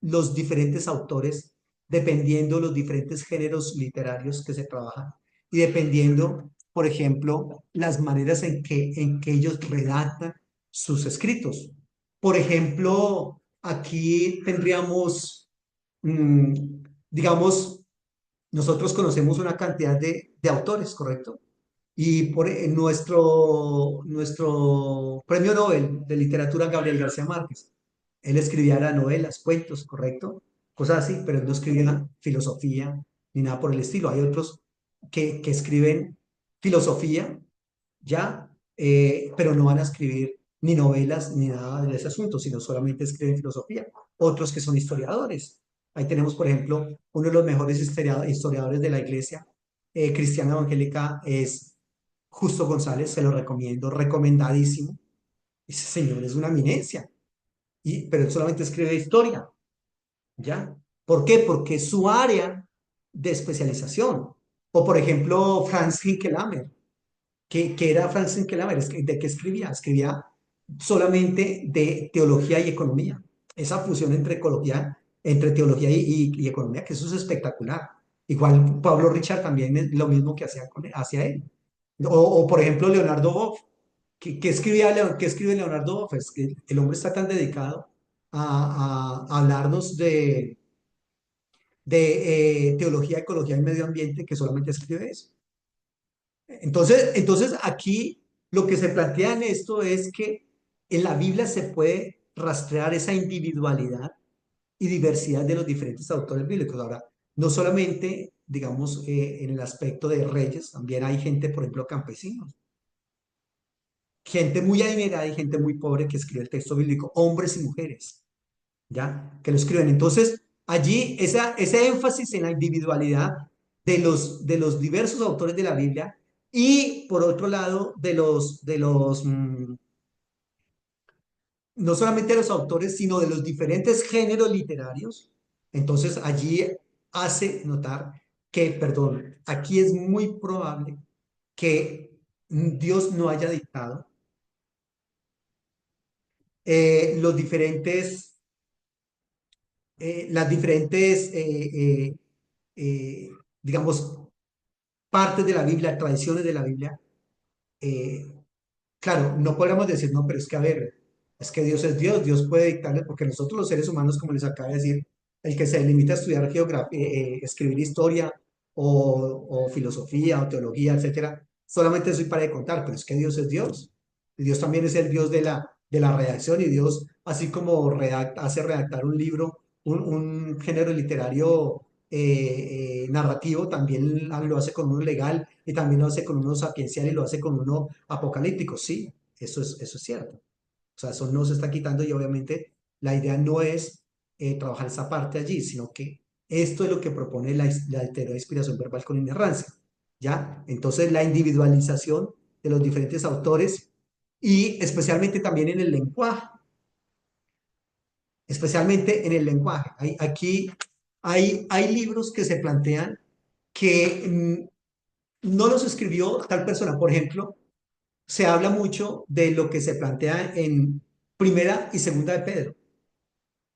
los diferentes autores dependiendo los diferentes géneros literarios que se trabajan y dependiendo, por ejemplo, las maneras en que ellos redactan sus escritos. Por ejemplo, aquí tendríamos, mm, digamos, nosotros conocemos una cantidad de autores, ¿correcto? Y nuestro premio Nobel de literatura, Gabriel García Márquez, él escribía las novelas, cuentos, ¿correcto? Cosas así, pero él no escribía filosofía ni nada por el estilo. Hay otros que escriben filosofía, ya, pero no van a escribir ni novelas ni nada de ese asunto, sino solamente escriben filosofía. Otros que son historiadores. Ahí tenemos, por ejemplo, uno de los mejores historiadores de la iglesia cristiana evangélica es Justo González, se lo recomiendo, recomendadísimo. Ese señor es una eminencia, pero él solamente escribe historia, ¿ya? ¿Por qué? Porque es su área de especialización. O, por ejemplo, Franz Hinkelhammer, que era Franz Hinkelhammer, ¿de qué escribía? Escribía solamente de teología y economía. Esa fusión entre teología y economía, que eso es espectacular. Igual Pablo Richard también es lo mismo que hacia él. O, por ejemplo, Leonardo Boff. ¿Qué escribe Leonardo Boff? Es que el hombre está tan dedicado a hablarnos de teología, ecología y medio ambiente que solamente escribe eso. Entonces aquí lo que se plantea en esto es que en la Biblia se puede rastrear esa individualidad y diversidad de los diferentes autores bíblicos. Ahora, no solamente, digamos, en el aspecto de reyes, también hay gente, por ejemplo, campesinos, gente muy adinerada y gente muy pobre que escribe el texto bíblico, hombres y mujeres, ¿ya? Que lo escriben. Entonces, allí ese énfasis en la individualidad de los diversos autores de la Biblia y, por otro lado, no solamente de los autores, sino de los diferentes géneros literarios. Entonces, allí hace notar que, perdón, aquí es muy probable que Dios no haya dictado los diferentes, las diferentes, eh, digamos, partes de la Biblia, tradiciones de la Biblia. eh, claro, no podríamos decir, no, pero es que, a ver, es que Dios es Dios, Dios puede dictarle, porque nosotros los seres humanos, como les acabo de decir, el que se limita a estudiar geografía, escribir historia o filosofía o teología, etcétera, solamente soy para de contar, pero es que Dios es Dios. Y Dios también es el Dios de la redacción y Dios, así como hace redactar un libro, un género literario narrativo, también lo hace con uno legal y también lo hace con uno sapiencial y lo hace con uno apocalíptico. Sí, eso es cierto. O sea, eso no se está quitando y obviamente la idea no es trabajar esa parte allí, sino que esto es lo que propone la teoría de inspiración verbal con inerrancia. ¿Ya? Entonces, la individualización de los diferentes autores y especialmente también en el lenguaje, especialmente en el lenguaje. Aquí hay libros que se plantean que no los escribió tal persona. Por ejemplo, se habla mucho de lo que se plantea en Primera y Segunda de Pedro.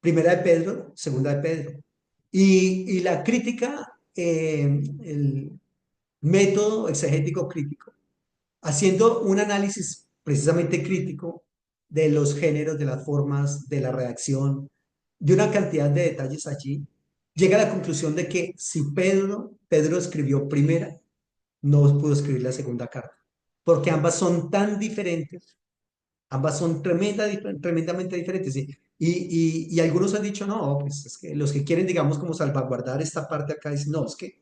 Primera de Pedro, Segunda de Pedro. Y la crítica, el método exegético crítico, haciendo un análisis precisamente crítico de los géneros, de las formas, de la redacción, de una cantidad de detalles allí, llega a la conclusión de que si Pedro escribió primera, no pudo escribir la segunda carta, porque ambas son tan diferentes, ambas son tremendamente diferentes. Y algunos han dicho, no, pues es que los que quieren, digamos, como salvaguardar esta parte acá, dicen, no, es que,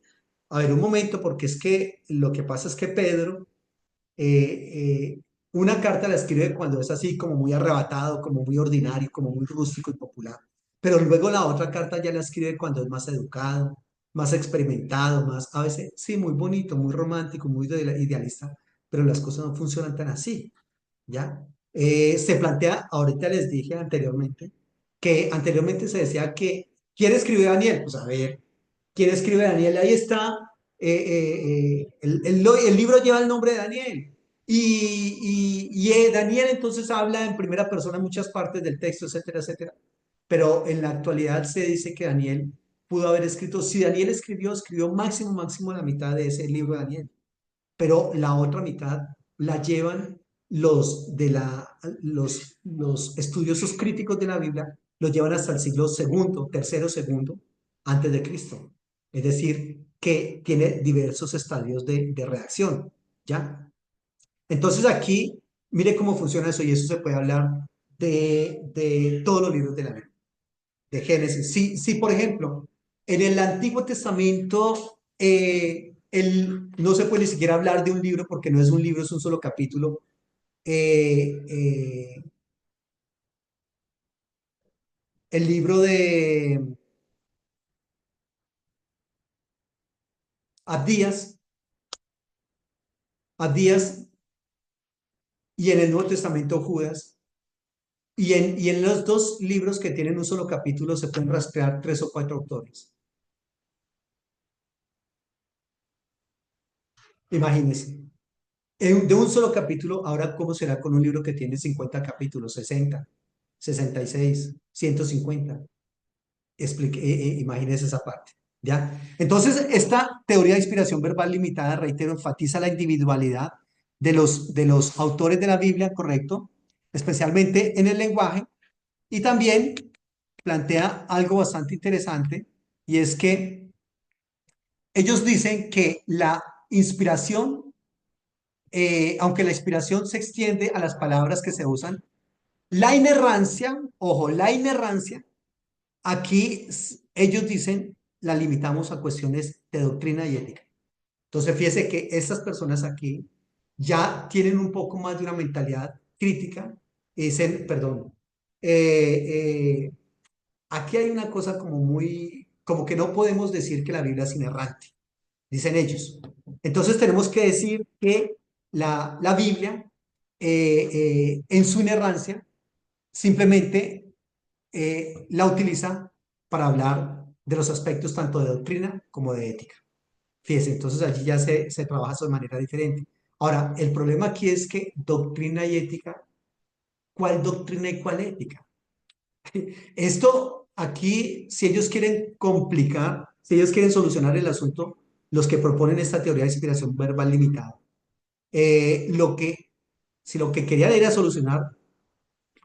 a ver, un momento, porque es que lo que pasa es que Pedro una carta la escribe cuando es así como muy arrebatado, como muy ordinario, como muy rústico y popular. Pero luego la otra carta ya la escribe cuando es más educado, más experimentado, más, a veces, sí, muy bonito, muy romántico, muy idealista, pero las cosas no funcionan tan así. ¿Ya? Se plantea, ahorita les dije anteriormente, que anteriormente se decía que, ¿quién escribió Daniel? Pues a ver, ¿quién escribe Daniel? Ahí está, el libro lleva el nombre de Daniel. Daniel entonces habla en primera persona en muchas partes del texto, etcétera, etcétera. Pero en la actualidad se dice que Daniel pudo haber escrito, si Daniel escribió, escribió máximo, máximo la mitad de ese libro de Daniel, pero la otra mitad la llevan los estudiosos críticos de la Biblia, los llevan hasta el siglo segundo, tercero, segundo, antes de Cristo. Es decir, que tiene diversos estadios de redacción, ¿ya? Entonces aquí, mire cómo funciona eso y eso se puede hablar de todos los libros de la Biblia, de Génesis. Si, por ejemplo, en el Antiguo Testamento no se puede ni siquiera hablar de un libro porque no es un libro, es un solo capítulo. eh, eh, el libro de Abdías, Abdías y en el Nuevo Testamento Judas. Y en los dos libros que tienen un solo capítulo se pueden rastrear tres o cuatro autores. Imagínense. De un solo capítulo, ahora cómo será con un libro que tiene 50 capítulos, 60, 66, 150. Imagínese esa parte, ¿ya? Entonces, esta teoría de inspiración verbal limitada, reitero, enfatiza la individualidad de los autores de la Biblia, correcto, especialmente en el lenguaje, y también plantea algo bastante interesante, y es que ellos dicen que la inspiración aunque la inspiración se extiende a las palabras que se usan, la inerrancia, ojo, la inerrancia, aquí ellos dicen, la limitamos a cuestiones de doctrina y ética. Entonces, fíjese que estas personas aquí ya tienen un poco más de una mentalidad crítica y dicen, perdón, eh, aquí hay una cosa como muy, como que no podemos decir que la Biblia es inerrante, dicen ellos. Entonces tenemos que decir que la Biblia, en su inerrancia, simplemente la utiliza para hablar de los aspectos tanto de doctrina como de ética. Fíjese, entonces allí ya se trabaja eso de manera diferente. Ahora, el problema aquí es que doctrina y ética, ¿cuál doctrina y cuál ética? Esto aquí, si ellos quieren complicar, si ellos quieren solucionar el asunto, los que proponen esta teoría de inspiración verbal limitada, lo que, si lo que querían era solucionar,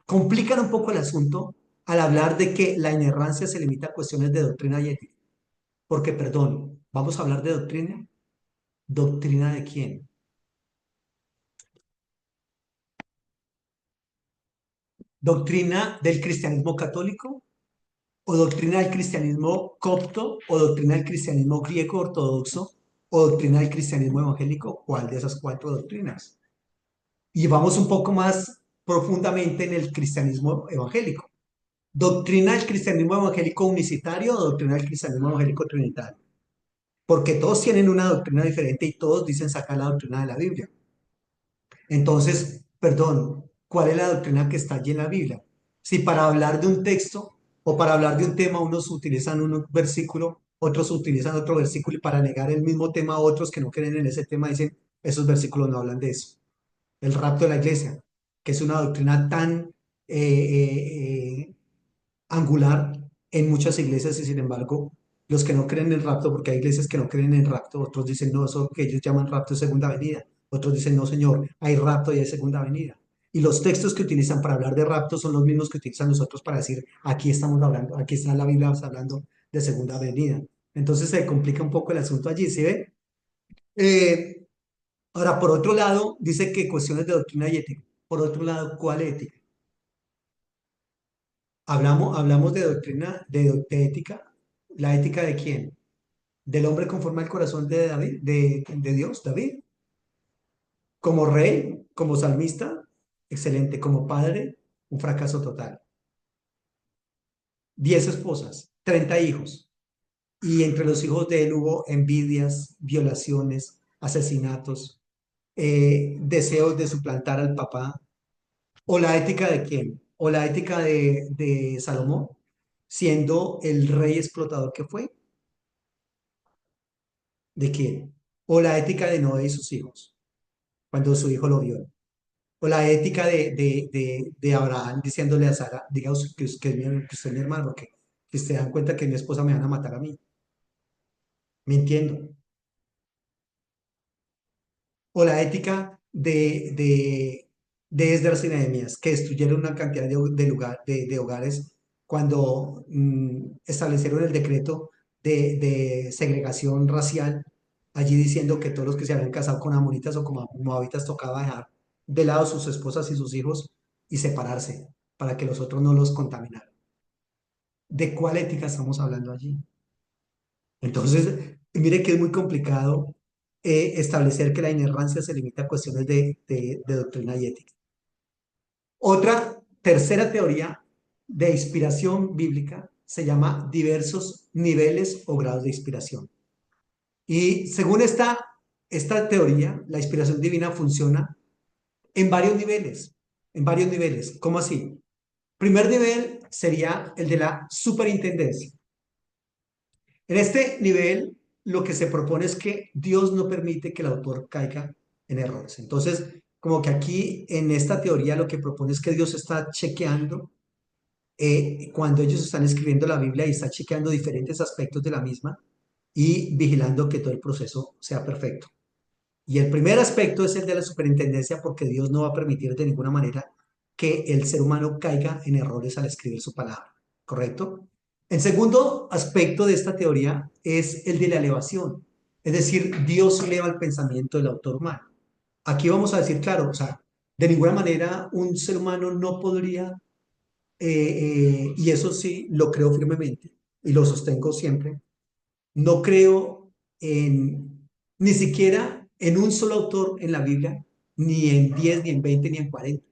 complican un poco el asunto al hablar de que la inerrancia se limita a cuestiones de doctrina y ética. Porque, perdón, vamos a hablar de doctrina. ¿Doctrina de quién? ¿Doctrina del cristianismo católico? ¿O doctrina del cristianismo copto? ¿O doctrina del cristianismo griego ortodoxo? ¿O doctrina del cristianismo evangélico? ¿Cuál de esas cuatro doctrinas? Y vamos un poco más profundamente en el cristianismo evangélico. ¿Doctrina del cristianismo evangélico unicitario o doctrina del cristianismo evangélico trinitario? Porque todos tienen una doctrina diferente y todos dicen sacar la doctrina de la Biblia. Entonces, perdón, ¿cuál es la doctrina que está allí en la Biblia? Si para hablar de un texto o para hablar de un tema unos utilizan un versículo, otros utilizan otro versículo y para negar el mismo tema otros que no creen en ese tema dicen, esos versículos no hablan de eso. El rapto de la iglesia, que es una doctrina tan angular en muchas iglesias y sin embargo los que no creen en el rapto, porque hay iglesias que no creen en el rapto, otros dicen no, eso que ellos llaman rapto es segunda venida, otros dicen no señor, hay rapto y hay segunda venida. Y los textos que utilizan para hablar de rapto son los mismos que utilizan nosotros para decir aquí estamos hablando, aquí está la Biblia hablando de segunda venida. Entonces se complica un poco el asunto allí, ¿sí ve? Eh, ahora, por otro lado, dice que cuestiones de doctrina y ética. Por otro lado, ¿cuál ética? Hablamos de doctrina, de ética. ¿La ética de quién? Del hombre conforme al corazón de David, de Dios, David. Como rey, como salmista, excelente. Como padre, un fracaso total. 10 esposas, 30 hijos. Y entre los hijos de él hubo envidias, violaciones, asesinatos, deseos de suplantar al papá. ¿O la ética de quién? ¿O la ética de Salomón, siendo el rey explotador que fue? ¿De quién? O la ética de Noé y sus hijos, cuando su hijo lo vio. O la ética de Abraham diciéndole a Sara, diga usted que usted es mi hermano, porque si se dan cuenta que mi esposa me van a matar a mí. Mintiendo. O la ética de Esdras y Nehemías, que destruyeron una cantidad de hogares cuando establecieron el decreto de segregación racial, allí diciendo que todos los que se habían casado con amonitas o con moabitas tocaba dejar de lado sus esposas y sus hijos y separarse para que los otros no los contaminaran. ¿De cuál ética estamos hablando allí? Entonces, mire que es muy complicado establecer que la inerrancia se limita a cuestiones de doctrina y ética. Otra tercera teoría de inspiración bíblica se llama diversos niveles o grados de inspiración. Y según esta teoría, la inspiración divina funciona en varios niveles, en varios niveles. ¿Cómo así? Primer nivel sería el de la superintendencia. En este nivel, lo que se propone es que Dios no permite que el autor caiga en errores. Entonces, como que aquí en esta teoría lo que propone es que Dios está chequeando cuando ellos están escribiendo la Biblia y está chequeando diferentes aspectos de la misma y vigilando que todo el proceso sea perfecto. Y el primer aspecto es el de la superintendencia porque Dios no va a permitir de ninguna manera que el ser humano caiga en errores al escribir su palabra, ¿correcto? El segundo aspecto de esta teoría es el de la elevación, es decir, Dios eleva el pensamiento del autor humano. aquí vamos a decir, claro, o sea, de ninguna manera un ser humano no podría, y eso sí lo creo firmemente y lo sostengo siempre, no creo en ni siquiera en un solo autor en la Biblia, ni en 10 ni en 20 ni en 40.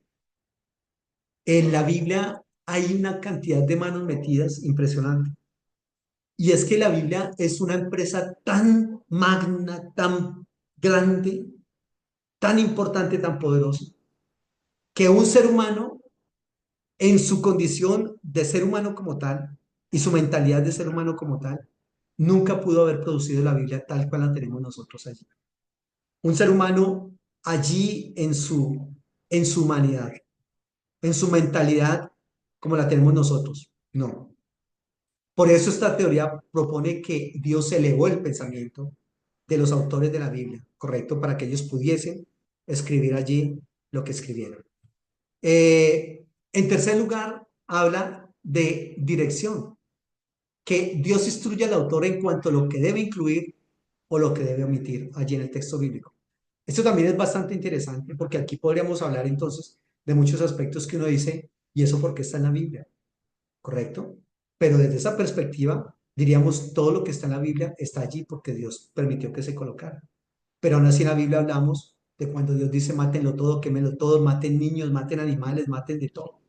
En la Biblia hay una cantidad de manos metidas impresionante. Y es que la Biblia es una empresa tan magna, tan grande, tan importante, tan poderosa, que un ser humano en su condición de ser humano como tal y su mentalidad de ser humano como tal, nunca pudo haber producido la Biblia tal cual la tenemos nosotros allí. Un ser humano allí en su humanidad, en su mentalidad como la tenemos nosotros. No. Por eso esta teoría propone que Dios elevó el pensamiento de los autores de la Biblia, ¿correcto? Para que ellos pudiesen escribir allí lo que escribieron. En tercer lugar, habla de dirección, que Dios instruye al autor en cuanto a lo que debe incluir o lo que debe omitir allí en el texto bíblico. Esto también es bastante interesante porque aquí podríamos hablar entonces de muchos aspectos que uno dice, ¿y eso por qué está en la Biblia? ¿Correcto? Pero desde esa perspectiva, diríamos, todo lo que está en la Biblia está allí porque Dios permitió que se colocara. Pero aún así en la Biblia hablamos de cuando Dios dice, mátenlo todo, quémenlo todo, maten niños, maten animales, maten de todo.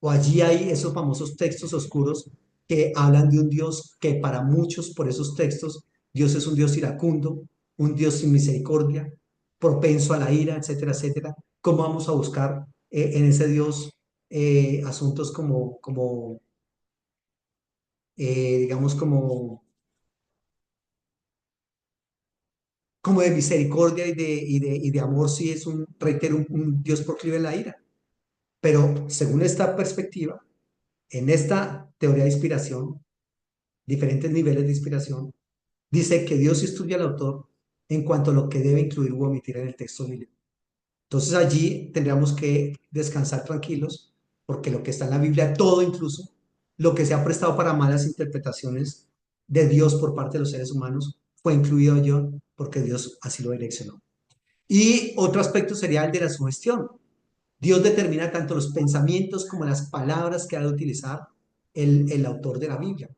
O allí hay esos famosos textos oscuros que hablan de un Dios que para muchos, por esos textos, Dios es un Dios iracundo, un Dios sin misericordia, propenso a la ira, etcétera, etcétera. ¿Cómo vamos a buscar en ese Dios asuntos digamos, como de misericordia y de amor, si es un, reitero, un Dios proclive a la ira? Pero según esta perspectiva, en esta teoría de inspiración, diferentes niveles de inspiración, dice que Dios instruye al autor en cuanto a lo que debe incluir u omitir en el texto bíblico. Entonces allí tendríamos que descansar tranquilos, porque lo que está en la Biblia, todo incluso, lo que se ha prestado para malas interpretaciones de Dios por parte de los seres humanos, fue incluido yo porque Dios así lo direccionó. Y otro aspecto sería el de la sugestión. Dios determina tanto los pensamientos como las palabras que ha de utilizar el autor de la Biblia.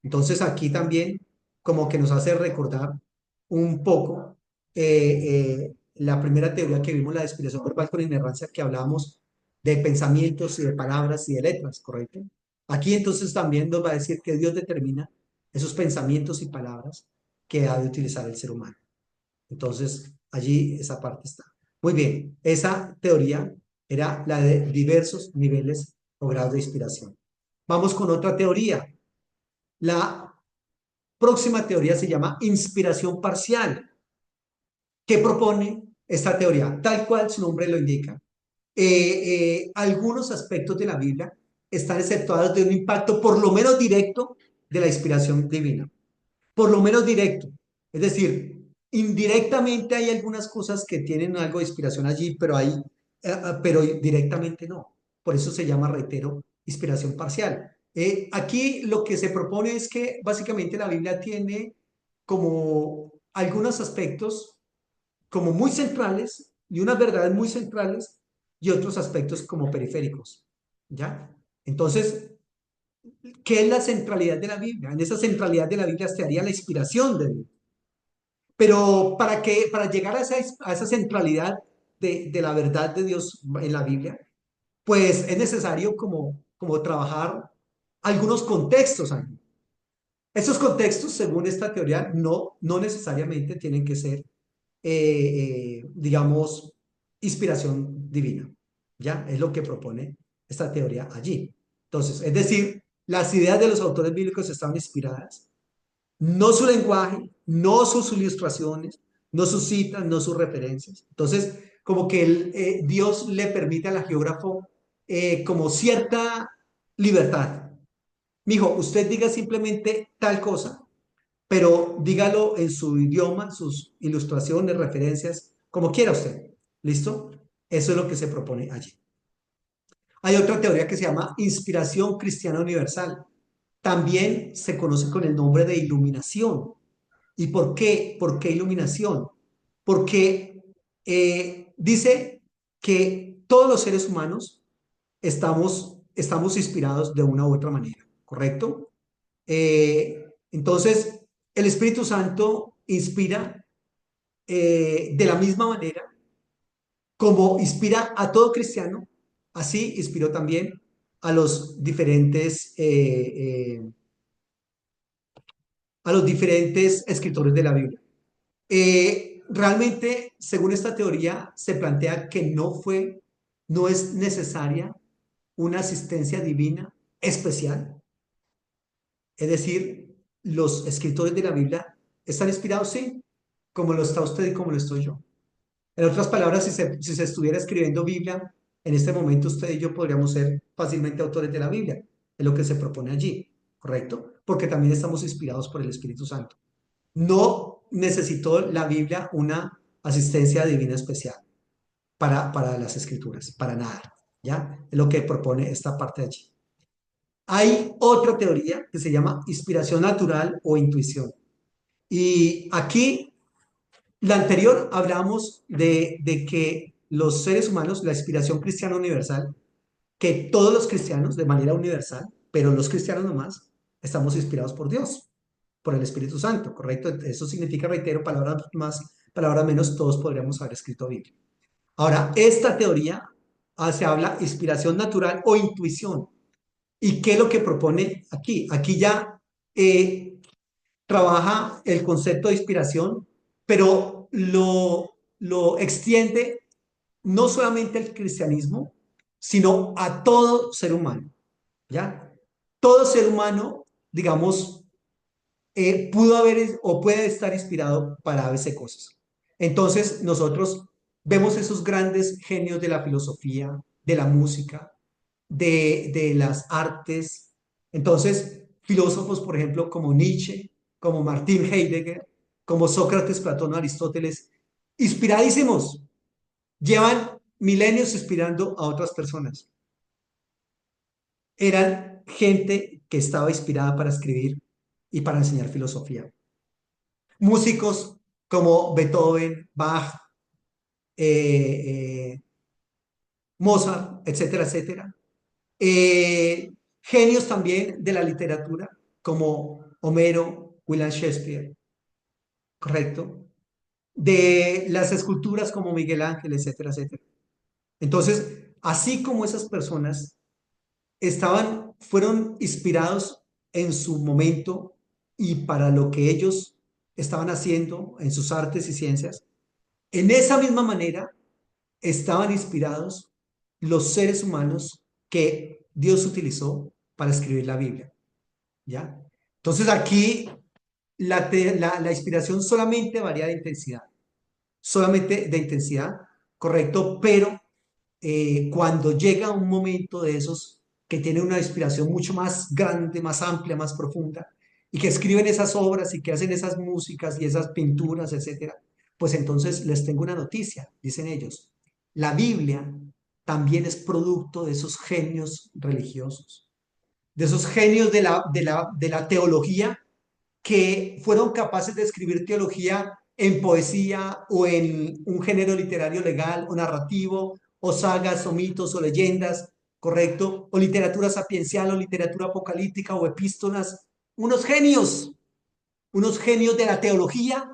Entonces aquí también como que nos hace recordar un poco la primera teoría que vimos, la inspiración verbal con inerrancia, que hablábamos de pensamientos y de palabras y de letras, ¿correcto? Aquí entonces también nos va a decir que Dios determina esos pensamientos y palabras que ha de utilizar el ser humano. Entonces, allí esa parte está. Muy bien, esa teoría era la de diversos niveles o grados de inspiración. Vamos con otra teoría. La próxima teoría se llama inspiración parcial. ¿Qué propone esta teoría? Tal cual su nombre lo indica. Algunos aspectos de la Biblia están exceptuados de un impacto por lo menos directo de la inspiración divina, por lo menos directo. Es decir, indirectamente hay algunas cosas que tienen algo de inspiración allí, pero directamente no. Por eso se llama, reitero, inspiración parcial. Aquí lo que se propone es que básicamente la Biblia tiene como algunos aspectos como muy centrales y unas verdades muy centrales y otros aspectos como periféricos. ¿Ya? Entonces, ¿qué es la centralidad de la Biblia? En esa centralidad de la Biblia estaría la inspiración de Dios. Pero para llegar a esa centralidad de la verdad de Dios en la Biblia, pues es necesario como trabajar algunos contextos ahí. Esos contextos, según esta teoría, no necesariamente tienen que ser, digamos, inspiración divina. ¿Ya? Es lo que propone esta teoría allí. Entonces, es decir, las ideas de los autores bíblicos estaban inspiradas, no su lenguaje, no sus ilustraciones, no sus citas, no sus referencias. Entonces, como que Dios le permite al geógrafo como cierta libertad. Mijo, usted diga simplemente tal cosa, pero dígalo en su idioma, sus ilustraciones, referencias, como quiera usted. ¿Listo? Eso es lo que se propone allí. Hay otra teoría que se llama inspiración cristiana universal. También se conoce con el nombre de iluminación. ¿Y por qué? ¿Por qué iluminación? Porque dice que todos los seres humanos estamos inspirados de una u otra manera, ¿correcto? Entonces, el Espíritu Santo inspira de la misma manera como inspira a todo cristiano, así inspiró también a los a los diferentes escritores de la Biblia. Realmente, según esta teoría, se plantea que no es necesaria una asistencia divina especial. Es decir, los escritores de la Biblia están inspirados, sí, como lo está usted y como lo estoy yo. En otras palabras, si se estuviera escribiendo Biblia, en este momento usted y yo podríamos ser fácilmente autores de la Biblia. Es lo que se propone allí, ¿correcto? Porque también estamos inspirados por el Espíritu Santo. No necesitó la Biblia una asistencia divina especial para las escrituras, para nada. ¿Ya? Es lo que propone esta parte de allí. Hay otra teoría que se llama inspiración natural o intuición. Y aquí, la anterior, hablamos de que los seres humanos, la inspiración cristiana universal, que todos los cristianos, de manera universal, pero los cristianos nomás, estamos inspirados por Dios, por el Espíritu Santo, ¿correcto? Eso significa, reitero, palabras más, palabras menos, todos podríamos haber escrito Biblia. Ahora, esta teoría se habla inspiración natural o intuición. ¿Y qué es lo que propone aquí? Aquí ya trabaja el concepto de inspiración, pero lo extiende no solamente al cristianismo, sino a todo ser humano, ¿ya? Todo ser humano, digamos, pudo haber o puede estar inspirado para hacer cosas. Entonces, nosotros vemos esos grandes genios de la filosofía, de la música, de las artes. Entonces, filósofos, por ejemplo, como Nietzsche, como Martin Heidegger, como Sócrates, Platón, Aristóteles, inspiradísimos, llevan milenios inspirando a otras personas. Eran gente que estaba inspirada para escribir y para enseñar filosofía. Músicos como Beethoven, Bach, eh, eh, Mozart, etcétera, etcétera. Genios también de la literatura, como Homero, William Shakespeare, ¿correcto? De las esculturas como Miguel Ángel, etcétera, etcétera. Entonces, así como esas personas fueron inspirados en su momento y para lo que ellos estaban haciendo en sus artes y ciencias, en esa misma manera estaban inspirados los seres humanos que Dios utilizó para escribir la Biblia, ¿ya? Entonces aquí la inspiración solamente varía de intensidad, solamente de intensidad, correcto, pero cuando llega un momento de esos que tiene una inspiración mucho más grande, más amplia, más profunda, y que escriben esas obras y que hacen esas músicas y esas pinturas, etcétera, pues entonces les tengo una noticia, dicen ellos. La Biblia también es producto de esos genios religiosos, de esos genios de la teología que fueron capaces de escribir teología en poesía o en un género literario legal o narrativo, o sagas o mitos o leyendas, ¿correcto? O literatura sapiencial o literatura apocalíptica o epístolas. Unos genios de la teología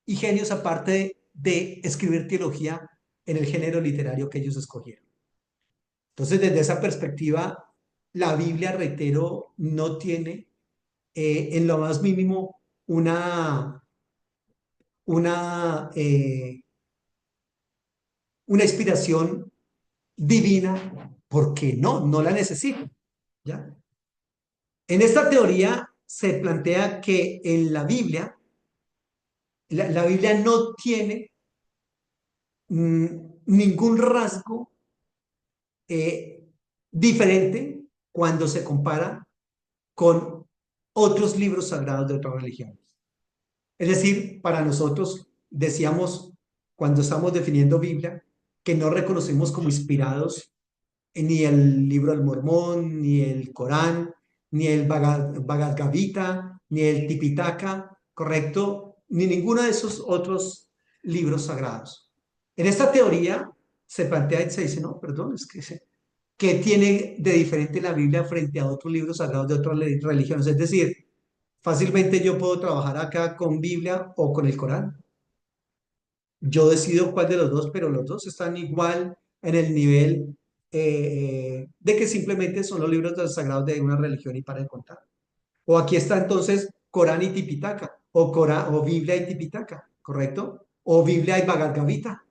y genios aparte de escribir teología en el género literario que ellos escogieron. Entonces, desde esa perspectiva, la Biblia, reitero, no tiene en lo más mínimo una, una, eh, una inspiración divina, porque no la necesita, ¿ya? En esta teoría se plantea que en la Biblia, la Biblia no tiene ningún rasgo eh, diferente cuando se compara con otros libros sagrados de otras religiones. Es decir, para nosotros decíamos cuando estamos definiendo Biblia que no reconocemos como inspirados ni el libro del Mormón, ni el Corán, ni el Bhagavad Gita, ni el Tipitaka, ¿correcto? Ni ninguno de esos otros libros sagrados. En esta teoría se plantea y se dice, no, perdón, es que ¿qué tiene de diferente la Biblia frente a otros libros sagrados de otras religiones? Es decir, fácilmente yo puedo trabajar acá con Biblia o con el Corán. Yo decido cuál de los dos, pero los dos están igual en el nivel de que simplemente son los libros sagrados de una religión y para de contar. O aquí está entonces Corán y Tipitaka, o, Corán, o Biblia y Tipitaka, ¿correcto? O Biblia y Bhagavad Gita.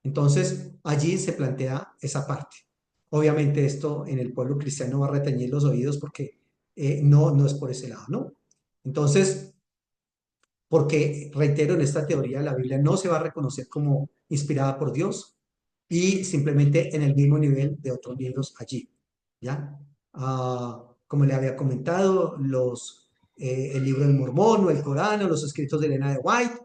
Entonces, allí se plantea esa parte. Obviamente esto en el pueblo cristiano va a reteñir los oídos porque no es por ese lado, ¿no? Entonces, porque, reitero, en esta teoría la Biblia no se va a reconocer como inspirada por Dios y simplemente en el mismo nivel de otros libros allí, ¿ya? Como le había comentado, el libro del Mormón o el Corán o los escritos de Elena de White,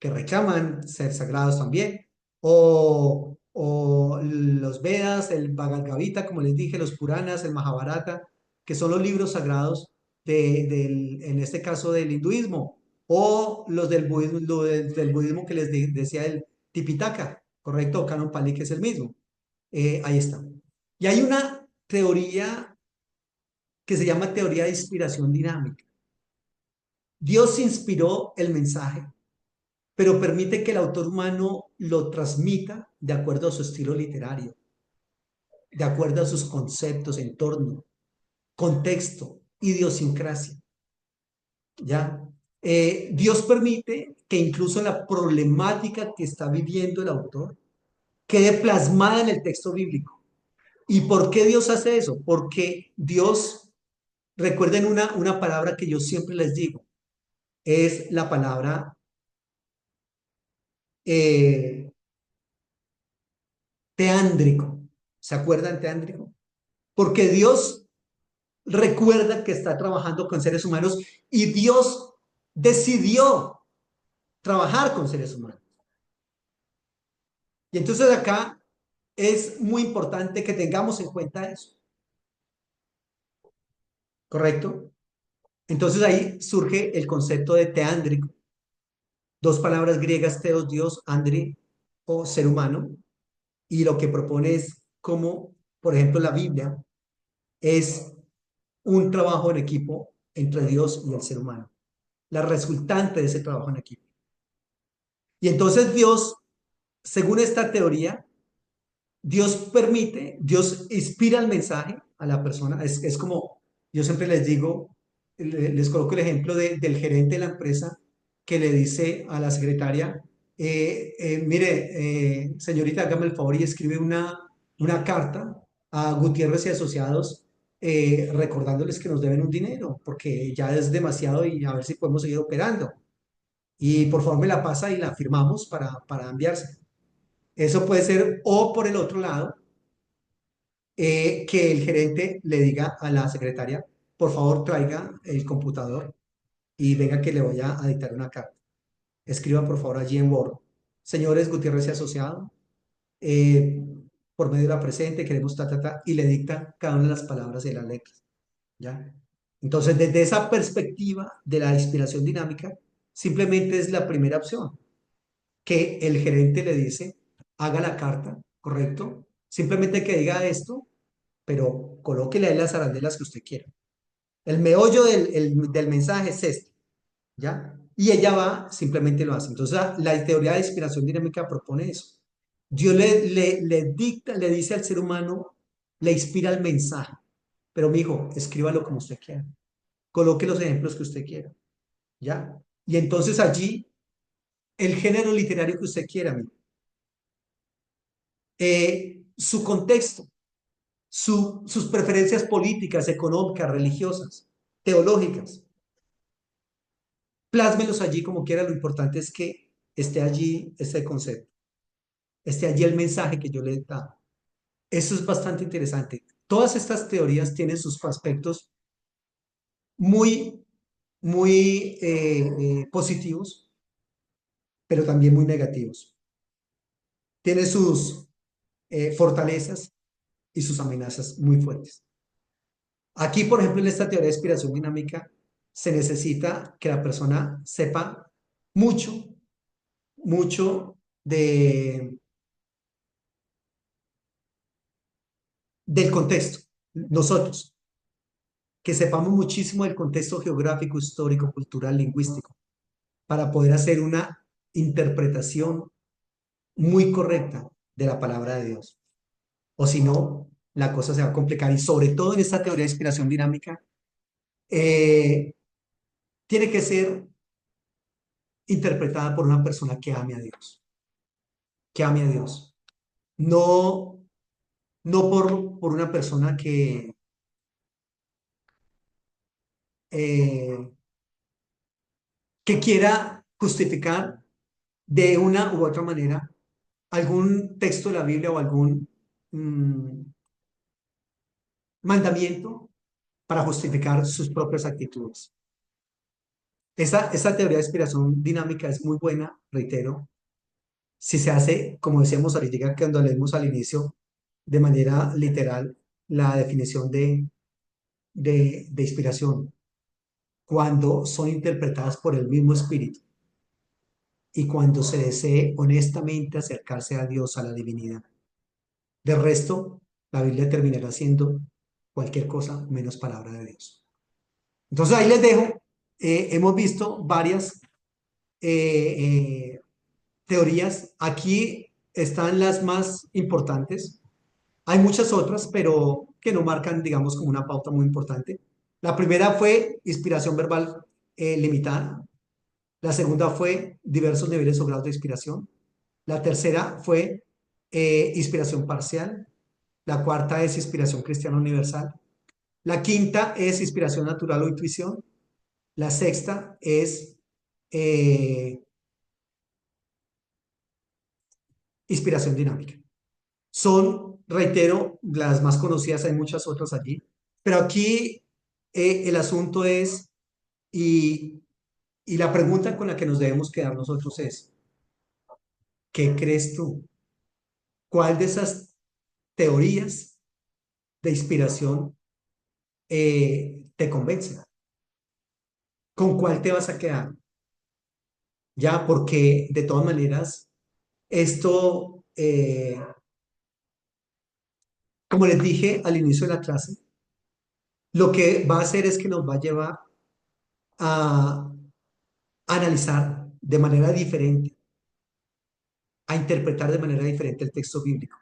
que reclaman ser sagrados también, o los Vedas, el Bhagavad Gita, como les dije, los Puranas, el Mahabharata, que son los libros sagrados en este caso del hinduismo o los del budismo, del budismo que les decía el Tipitaka, ¿correcto? O Canon Pali, que es el mismo. Ahí está. Y hay una teoría que se llama teoría de inspiración dinámica. Dios inspiró el mensaje, pero permite que el autor humano lo transmita de acuerdo a su estilo literario, de acuerdo a sus conceptos, entorno, contexto, idiosincrasia. ¿Ya? Dios permite que incluso la problemática que está viviendo el autor quede plasmada en el texto bíblico. ¿Y por qué Dios hace eso? Porque Dios, recuerden una palabra que yo siempre les digo, es la palabra eh, teándrico. ¿Se acuerdan teándrico? Porque Dios recuerda que está trabajando con seres humanos y Dios decidió trabajar con seres humanos. Y entonces acá es muy importante que tengamos en cuenta eso, ¿correcto? Entonces ahí surge el concepto de teándrico, dos palabras griegas, teos, Dios, andri, o ser humano, y lo que propone es cómo, por ejemplo, la Biblia es un trabajo en equipo entre Dios y el ser humano, la resultante de ese trabajo en equipo. Y entonces Dios, según esta teoría, Dios permite, Dios inspira el mensaje a la persona. Es como, yo siempre les digo, les coloco el ejemplo del gerente de la empresa que le dice a la secretaria, mire, señorita, hágame el favor y escribe una carta a Gutiérrez y Asociados recordándoles que nos deben un dinero, porque ya es demasiado y a ver si podemos seguir operando. Y por favor me la pasa y la firmamos para enviarse. Eso puede ser, o por el otro lado, que el gerente le diga a la secretaria, por favor traiga el computador y venga que le voy a dictar una carta. Escriba por favor allí en Word. Señores Gutiérrez y Asociado, eh, por medio de la presente queremos y le dicta cada una de las palabras y de las letras. ¿Ya? Entonces, desde esa perspectiva de la inspiración dinámica, simplemente es la primera opción, que el gerente le dice, haga la carta, ¿correcto? Simplemente que diga esto, pero colóquele ahí las arandelas que usted quiera. El meollo del mensaje es este, ¿ya? Y ella va, simplemente lo hace. Entonces, la teoría de inspiración dinámica propone eso. Dios le dicta, le dice al ser humano, le inspira el mensaje, pero mi hijo, escríbalo como usted quiera, coloque los ejemplos que usted quiera, ¿ya? Y entonces allí, el género literario que usted quiera, amigo, su contexto, sus preferencias políticas, económicas, religiosas, teológicas, plásmelos allí como quiera, lo importante es que esté allí ese concepto, esté allí el mensaje que yo le he dado. Eso es bastante interesante. Todas estas teorías tienen sus aspectos muy, muy positivos, pero también muy negativos. Tiene sus fortalezas y sus amenazas muy fuertes. Aquí, por ejemplo, en esta teoría de inspiración dinámica, se necesita que la persona sepa mucho, mucho de del contexto. Nosotros, que sepamos muchísimo del contexto geográfico, histórico, cultural, lingüístico, para poder hacer una interpretación muy correcta de la palabra de Dios. O si no, la cosa se va a complicar. Y sobre todo en esta teoría de inspiración dinámica, eh, tiene que ser interpretada por una persona que ame a Dios, que ame a Dios. No, no por una persona eh, que quiera justificar de una u otra manera algún texto de la Biblia o algún mm, mandamiento para justificar sus propias actitudes. Esta teoría de inspiración dinámica es muy buena, reitero, si se hace, como decíamos ahorita cuando leemos al inicio, de manera literal, la definición de inspiración, cuando son interpretadas por el mismo espíritu y cuando se desee honestamente acercarse a Dios, a la divinidad. De resto, la Biblia terminará siendo cualquier cosa menos palabra de Dios. Entonces ahí les dejo. Hemos visto varias eh, teorías. Aquí están las más importantes. Hay muchas otras, pero que no marcan, digamos, como una pauta muy importante. La primera fue inspiración verbal limitada. La segunda fue diversos niveles o grados de inspiración. La tercera fue inspiración parcial. La cuarta es inspiración cristiana universal. La quinta es inspiración natural o intuición. La sexta es eh, inspiración dinámica. Son, reitero, las más conocidas, hay muchas otras allí, pero aquí el asunto es, y, y la pregunta con la que nos debemos quedar nosotros es, ¿qué crees tú? ¿Cuál de esas teorías de inspiración te convence? ¿Con cuál te vas a quedar? Ya, porque de todas maneras, esto, como les dije al inicio de la clase, lo que va a hacer es que nos va a llevar a analizar de manera diferente, a interpretar de manera diferente el texto bíblico.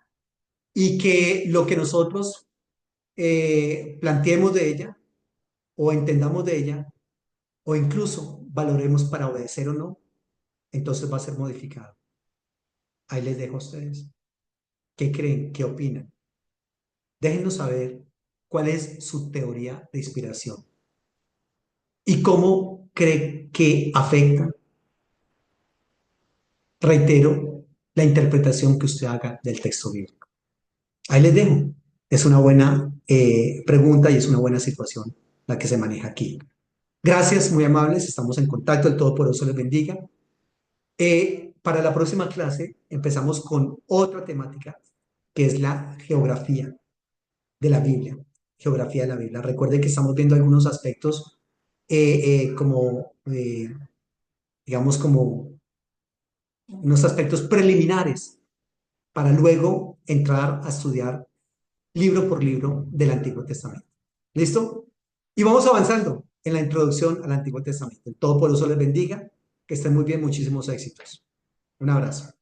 Y que lo que nosotros planteemos de ella o entendamos de ella o incluso valoremos para obedecer o no, entonces va a ser modificado. Ahí les dejo a ustedes. ¿Qué creen? ¿Qué opinan? Déjenos saber cuál es su teoría de inspiración y cómo cree que afecta, reitero, la interpretación que usted haga del texto bíblico. Ahí les dejo. Es una buena pregunta y es una buena situación la que se maneja aquí. Gracias, muy amables. Estamos en contacto. El Todopoderoso les bendiga. Para la próxima clase empezamos con otra temática que es la geografía de la Biblia. Geografía de la Biblia. Recuerden que estamos viendo algunos aspectos digamos, como unos aspectos preliminares para luego entrar a estudiar libro por libro del Antiguo Testamento. ¿Listo? Y vamos avanzando en la introducción al Antiguo Testamento. El Todopoderoso les bendiga, que estén muy bien, muchísimos éxitos. Un abrazo.